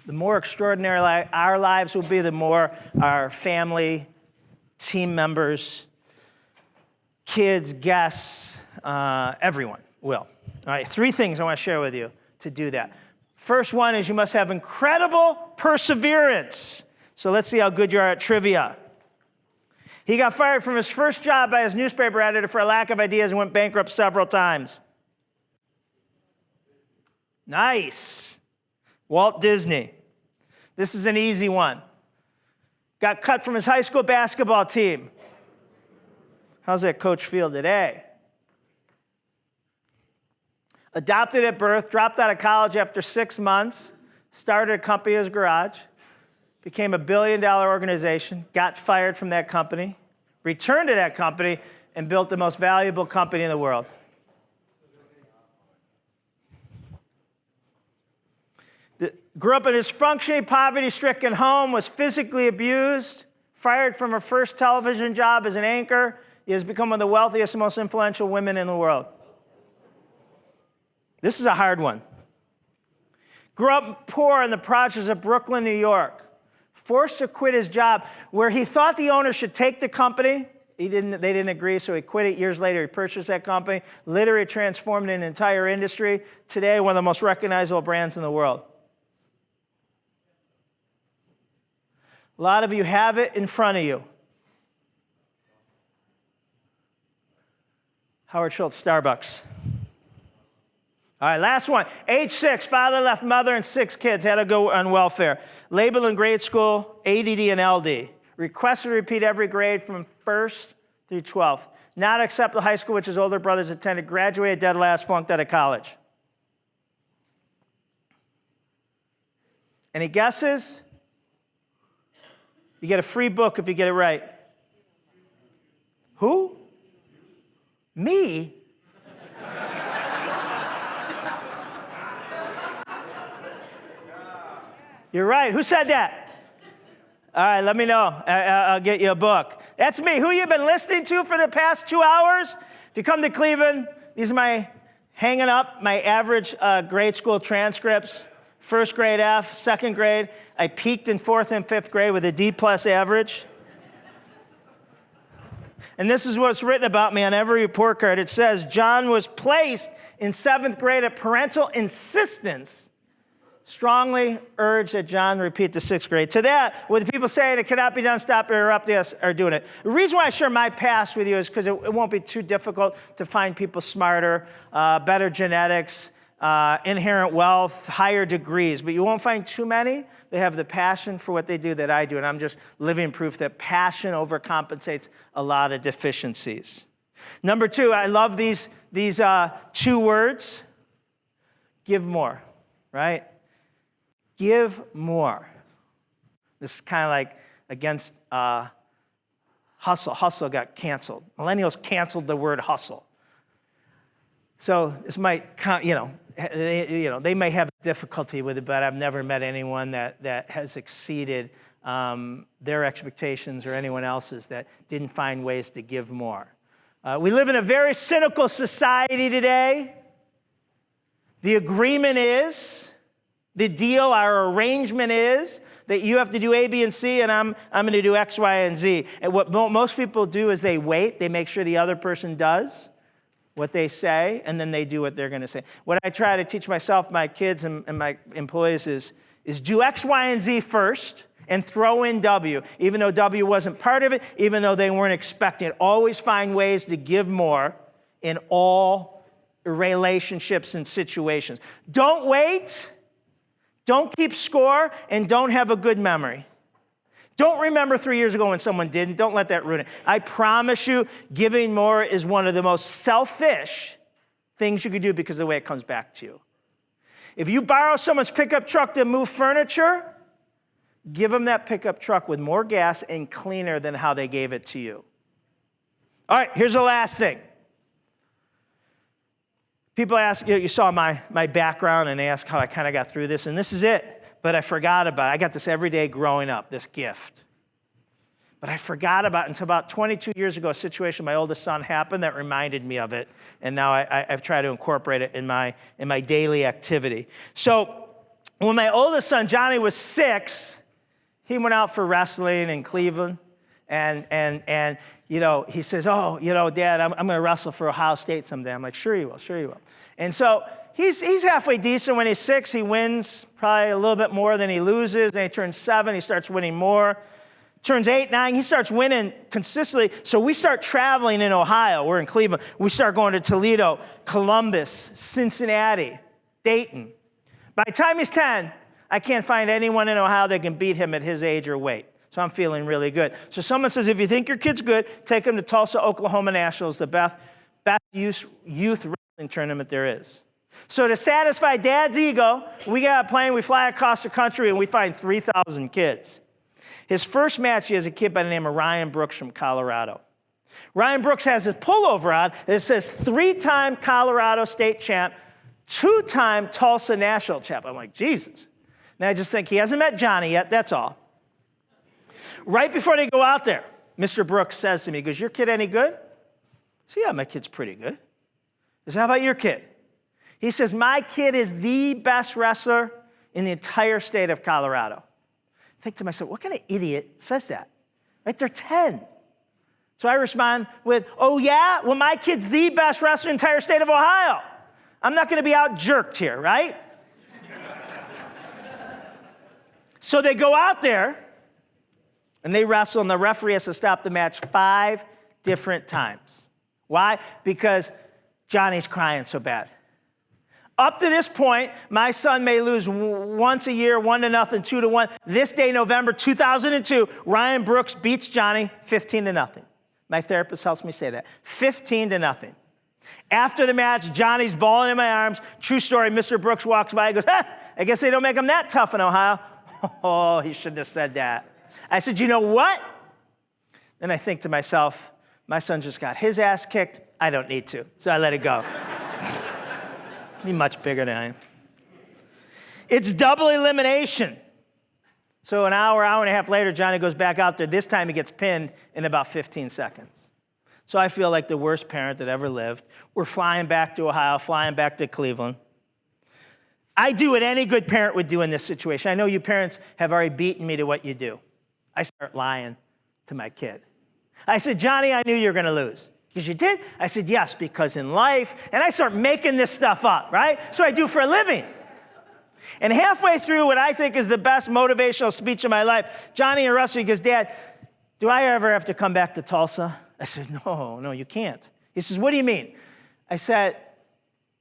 The more extraordinary our lives will be, the more our family, team members, kids, guests, everyone will. All right, 3 things I want to share with you to do that. First one is you must have incredible perseverance. So let's see how good you are at trivia. He got fired from his first job by his newspaper editor for a lack of ideas and went bankrupt several times. Nice. Walt Disney. This is an easy one. Got cut from his high school basketball team. How's that coach feel today? Adopted at birth, dropped out of college after 6 months, started a company in his garage, became a $1 billion organization, got fired from that company, returned to that company, and built the most valuable company in the world. Grew up in his functioning, poverty-stricken home, was physically abused, fired from her first television job as an anchor. He has become one of the wealthiest and most influential women in the world. This is a hard one. Grew up poor in the projects of Brooklyn, New York. Forced to quit his job where he thought the owner should take the company. They didn't agree, so he quit it. Years later, he purchased that company. Literally transformed an entire industry. Today, one of the most recognizable brands in the world. A lot of you have it in front of you. Howard Schultz, Starbucks. All right, last one. Age 6, father left mother and 6 kids, had to go on welfare. Labeled in grade school, ADD and LD. Requested to repeat every grade from 1st through 12th. Not accept the high school which his older brothers attended. Graduated dead last, flunked out of college. Any guesses? You get a free book if you get it right. Who? Me? You're right. Who said that? All right, let me know. I'll get you a book. That's me. Who you been listening to for the past 2 hours? If you come to Cleveland, these are my hanging up, my average grade school transcripts. First grade F, second grade. I peaked in 4th and 5th grade with a D+ average. And this is what's written about me on every report card. It says, John was placed in 7th grade at parental insistence. Strongly urge that John repeat the 6th grade. To that, with the people saying it cannot be done, stop, interrupt, yes, are doing it. The reason why I share my past with you is because it won't be too difficult to find people smarter, better genetics, inherent wealth, higher degrees. But you won't find too many that have the passion for what they do that I do. And I'm just living proof that passion overcompensates a lot of deficiencies. Number 2, I love these 2 words. Give more, right? Give more. This is kind of like against hustle. Hustle got canceled. Millennials canceled the word hustle. So this might, they may have difficulty with it, but I've never met anyone that has exceeded their expectations or anyone else's that didn't find ways to give more. We live in a very cynical society today. The agreement is, the deal, our arrangement is that you have to do A, B, and C, and I'm going to do X, Y, and Z. And what most people do is they wait. They make sure the other person does what they say, and then they do what they're going to say. What I try to teach myself, my kids, and my employees is do X, Y, and Z first, and throw in W, even though W wasn't part of it, even though they weren't expecting it. Always find ways to give more in all relationships and situations. Don't wait. Don't keep score, and don't have a good memory. Don't remember 3 years ago when someone didn't. Don't let that ruin it. I promise you, giving more is one of the most selfish things you can do because of the way it comes back to you. If you borrow someone's pickup truck to move furniture, give them that pickup truck with more gas and cleaner than how they gave it to you. All right, here's the last thing. People ask, you saw my background, and they ask how I kind of got through this, and this is it. But I forgot about it. I got this every day growing up, this gift. But I forgot about it until about 22 years ago, a situation with my oldest son happened that reminded me of it, and now I've tried to incorporate it in my daily activity. So when my oldest son, Johnny, was 6, he went out for wrestling in Cleveland, and he says, Dad, I'm going to wrestle for Ohio State someday. I'm like, sure you will. And so he's halfway decent. When he's 6, he wins probably a little bit more than he loses. Then he turns 7, he starts winning more. Turns 8, 9, he starts winning consistently. So we start traveling in Ohio. We're in Cleveland. We start going to Toledo, Columbus, Cincinnati, Dayton. By the time he's 10, I can't find anyone in Ohio that can beat him at his age or weight. So I'm feeling really good. So someone says, if you think your kid's good, take him to Tulsa, Oklahoma Nationals, the best youth wrestling tournament there is. So to satisfy Dad's ego, we got a plane, we fly across the country, and we find 3,000 kids. His first match, he has a kid by the name of Ryan Brooks from Colorado. Ryan Brooks has his pullover on, and it says 3-time Colorado state champ, 2-time Tulsa national champ. I'm like, Jesus. And I just think he hasn't met Johnny yet, that's all. Right before they go out there, Mr. Brooks says to me, he goes, your kid any good? I say, yeah, my kid's pretty good. He says, how about your kid? He says, my kid is the best wrestler in the entire state of Colorado. I think to myself, what kind of idiot says that? Right? They're 10. So I respond with, oh yeah? Well, my kid's the best wrestler in the entire state of Ohio. I'm not going to be out-jerked here, right? So they go out there, and they wrestle, and the referee has to stop the match 5 different times. Why? Because Johnny's crying so bad. Up to this point, my son may lose once a year, 1-0, 2-1. This day, November 2002, Ryan Brooks beats Johnny 15-0. My therapist helps me say that. 15-0. After the match, Johnny's bawling in my arms. True story, Mr. Brooks walks by and goes, I guess they don't make them that tough in Ohio. Oh, he shouldn't have said that. I said, you know what? Then I think to myself, my son just got his ass kicked. I don't need to. So I let it go. He's much bigger than I am. It's double elimination. So an hour and a half later, Johnny goes back out there. This time he gets pinned in about 15 seconds. So I feel like the worst parent that ever lived. We're flying back to Ohio, flying back to Cleveland. I do what any good parent would do in this situation. I know you parents have already beaten me to what you do. I start lying to my kid. I said, Johnny, I knew you were going to lose. Because you did? I said, yes, because in life, and I start making this stuff up, right? So I do for a living. And halfway through what I think is the best motivational speech of my life, Johnny interrupts me, he goes, Dad, do I ever have to come back to Tulsa? I said, no, you can't. He says, what do you mean? I said,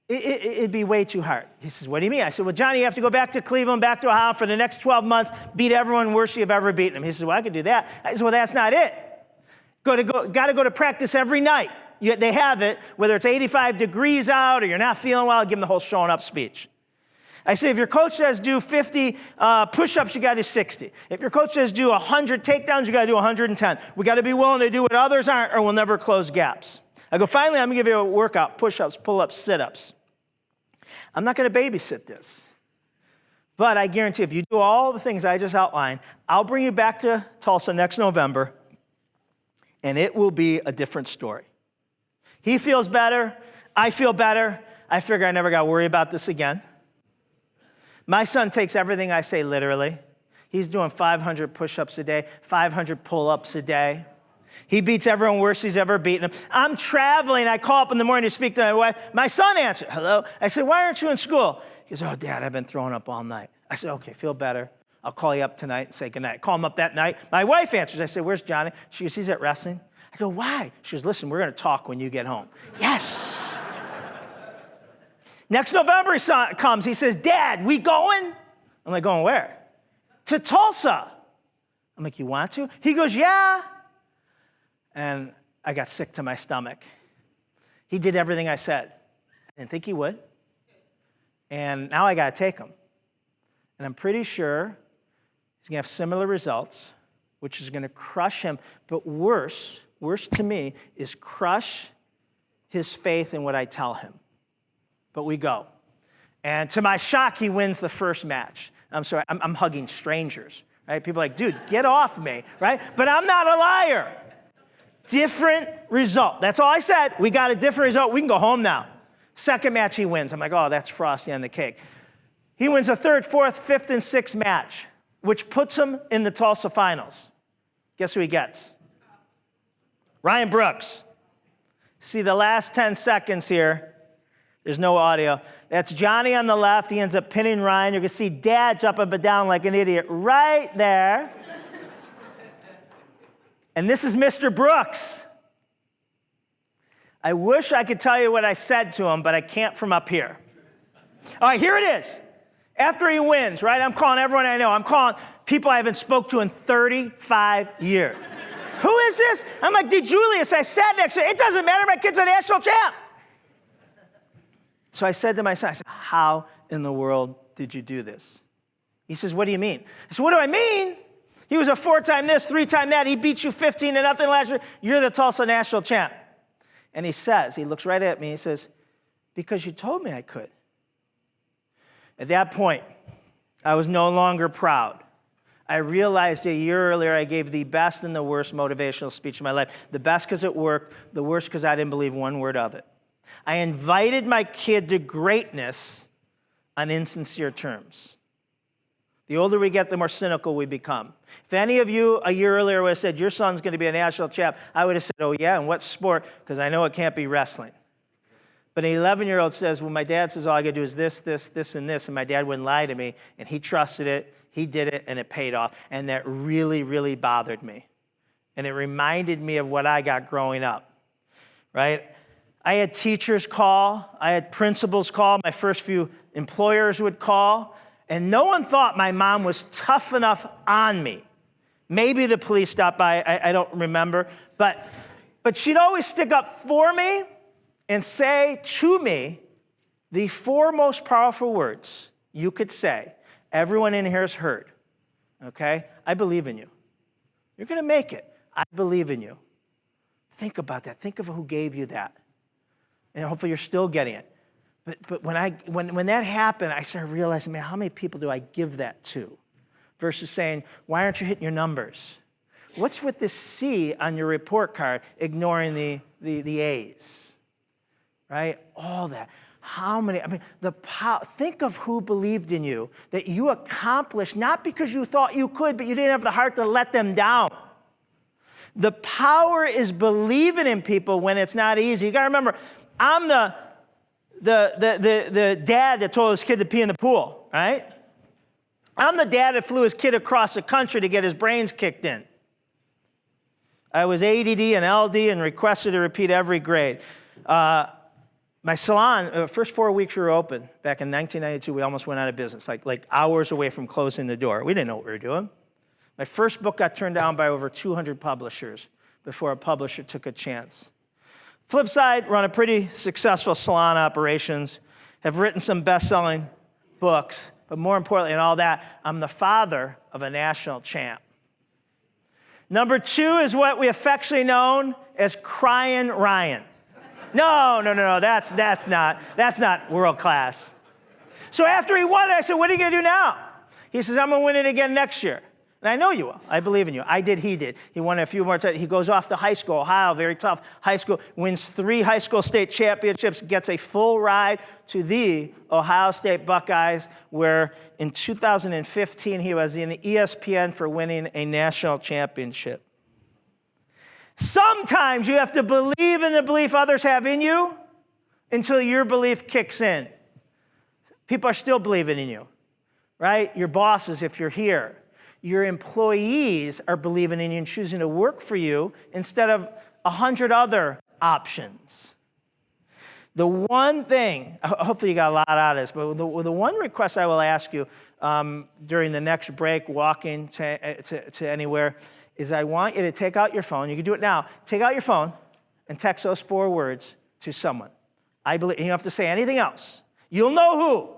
it'd be way too hard. He says, what do you mean? I said, well, Johnny, you have to go back to Cleveland, back to Ohio for the next 12 months, beat everyone worse you've ever beaten him. He says, well, I could do that. I said, well, that's not it. Got to go to practice every night. They have it, whether it's 85 degrees out or you're not feeling well, give them the whole showing up speech. I say, if your coach says do 50 push-ups, you got to do 60. If your coach says do 100 takedowns, you got to do 110. We got to be willing to do what others aren't, or we'll never close gaps. I go, finally, I'm going to give you a workout, push-ups, pull-ups, sit-ups. I'm not going to babysit this. But I guarantee if you do all the things I just outlined, I'll bring you back to Tulsa next November, and it will be a different story. He feels better. I feel better. I figure I never got to worry about this again. My son takes everything I say literally. He's doing 500 push-ups a day, 500 pull-ups a day. He beats everyone worse he's ever beaten him. I'm traveling. I call up in the morning to speak to my wife. My son answered, hello. I said, why aren't you in school? He goes, oh, Dad, I've been throwing up all night. I said, okay, feel better. I'll call you up tonight and say goodnight. Call him up that night. My wife answers. I said, where's Johnny? She goes, he's at wrestling. I go, why? She goes, listen, we're going to talk when you get home. Yes. Next November he comes. He says, Dad, we going? I'm like, going where? To Tulsa. I'm like, you want to? He goes, yeah. And I got sick to my stomach. He did everything I said. I didn't think he would. And now I got to take him. And I'm pretty sure he's going to have similar results, which is going to crush him. But worse to me, is crush his faith in what I tell him. But we go. And to my shock, he wins the first match. I'm sorry, I'm hugging strangers, right? People are like, dude, get off me, right? But I'm not a liar. Different result. That's all I said. We got a different result. We can go home now. Second match, he wins. I'm like, oh, that's frosty on the cake. He wins a third, fourth, fifth, and sixth match, which puts him in the Tulsa finals. Guess who he gets? Ryan Brooks. See the last 10 seconds here. There's no audio. That's Johnny on the left. He ends up pinning Ryan. You can see Dad jump up and down like an idiot right there. And this is Mr. Brooks. I wish I could tell you what I said to him, but I can't from up here. All right, here it is. After he wins, right, I'm calling everyone I know. I'm calling people I haven't spoke to in 35 years. Who is this? I'm like, DiJulius, I sat next to him. It doesn't matter, my kid's a national champ. So I said to my son, I said, how in the world did you do this? He says, what do you mean? I said, what do I mean? He was a 4-time this, 3-time that. He beat you 15-0 last year. You're the Tulsa national champ. And he says, he looks right at me, he says, because you told me I could. At that point, I was no longer proud. I realized a year earlier I gave the best and the worst motivational speech of my life. The best because it worked, the worst because I didn't believe one word of it. I invited my kid to greatness on insincere terms. The older we get, the more cynical we become. If any of you a year earlier would have said, your son's going to be a national champ, I would have said, oh yeah, and what sport? Because I know it can't be wrestling. But an 11-year-old says, well, my dad says all I got to do is this, this, this, and this, and my dad wouldn't lie to me, and he trusted it, he did it, and it paid off. And that really, really bothered me. And it reminded me of what I got growing up, right? I had teachers call, I had principals call, my first few employers would call, and no one thought my mom was tough enough on me. Maybe the police stopped by, I don't remember, but she'd always stick up for me and say to me the 4 most powerful words you could say. Everyone in here has heard, okay? I believe in you. You're going to make it. I believe in you. Think about that. Think of who gave you that. And hopefully you're still getting it. But when that happened, I started realizing, man, how many people do I give that to? Versus saying, why aren't you hitting your numbers? What's with this C on your report card, ignoring the A's? Right? All that. How many, think of who believed in you, that you accomplished, not because you thought you could, but you didn't have the heart to let them down. The power is believing in people when it's not easy. You got to remember, I'm the dad that told his kid to pee in the pool, right? I'm the dad that flew his kid across the country to get his brains kicked in. I was ADD and LD and requested to repeat every grade. My salon, first 4 weeks we were open. Back in 1992, we almost went out of business, like hours away from closing the door. We didn't know what we were doing. My first book got turned down by over 200 publishers before a publisher took a chance. Flip side, run a pretty successful salon operations, have written some best-selling books, but more importantly than all that, I'm the father of a national champ. Number 2 is what we affectionately known as Crying Ryan. No, that's not world class. So after he won it, I said, what are you going to do now? He says, I'm going to win it again next year. And I know you will. I believe in you. I did, he did. He won it a few more times. He goes off to high school, Ohio, very tough high school, wins 3 high school state championships, gets a full ride to the Ohio State Buckeyes, where in 2015 he was in ESPN for winning a national championship. Sometimes you have to believe in the belief others have in you until your belief kicks in. People are still believing in you, right? Your bosses, if you're here. Your employees are believing in you and choosing to work for you instead of 100 other options. The one thing, hopefully you got a lot out of this, but the one request I will ask you during the next break, walking to anywhere, is I want you to take out your phone. You can do it now. Take out your phone and text those 4 words to someone. I believe, and you don't have to say anything else. You'll know who.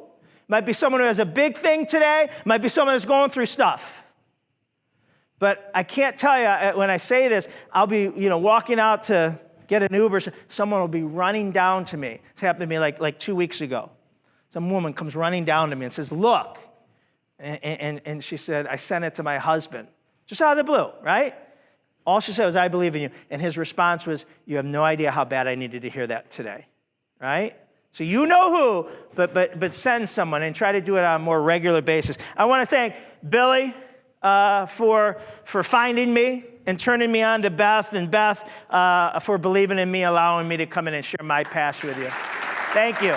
Might be someone who has a big thing today. Might be someone who's going through stuff. But I can't tell you, when I say this, I'll be walking out to get an Uber. Someone will be running down to me. It's happened to me like 2 weeks ago. Some woman comes running down to me and says, look. And she said, I sent it to my husband. Just out of the blue, right? All she said was, I believe in you. And his response was, you have no idea how bad I needed to hear that today, right? So you know who, but send someone and try to do it on a more regular basis. I want to thank Billy for finding me and turning me on to Beth, and Beth for believing in me, allowing me to come in and share my passion with you. Thank you.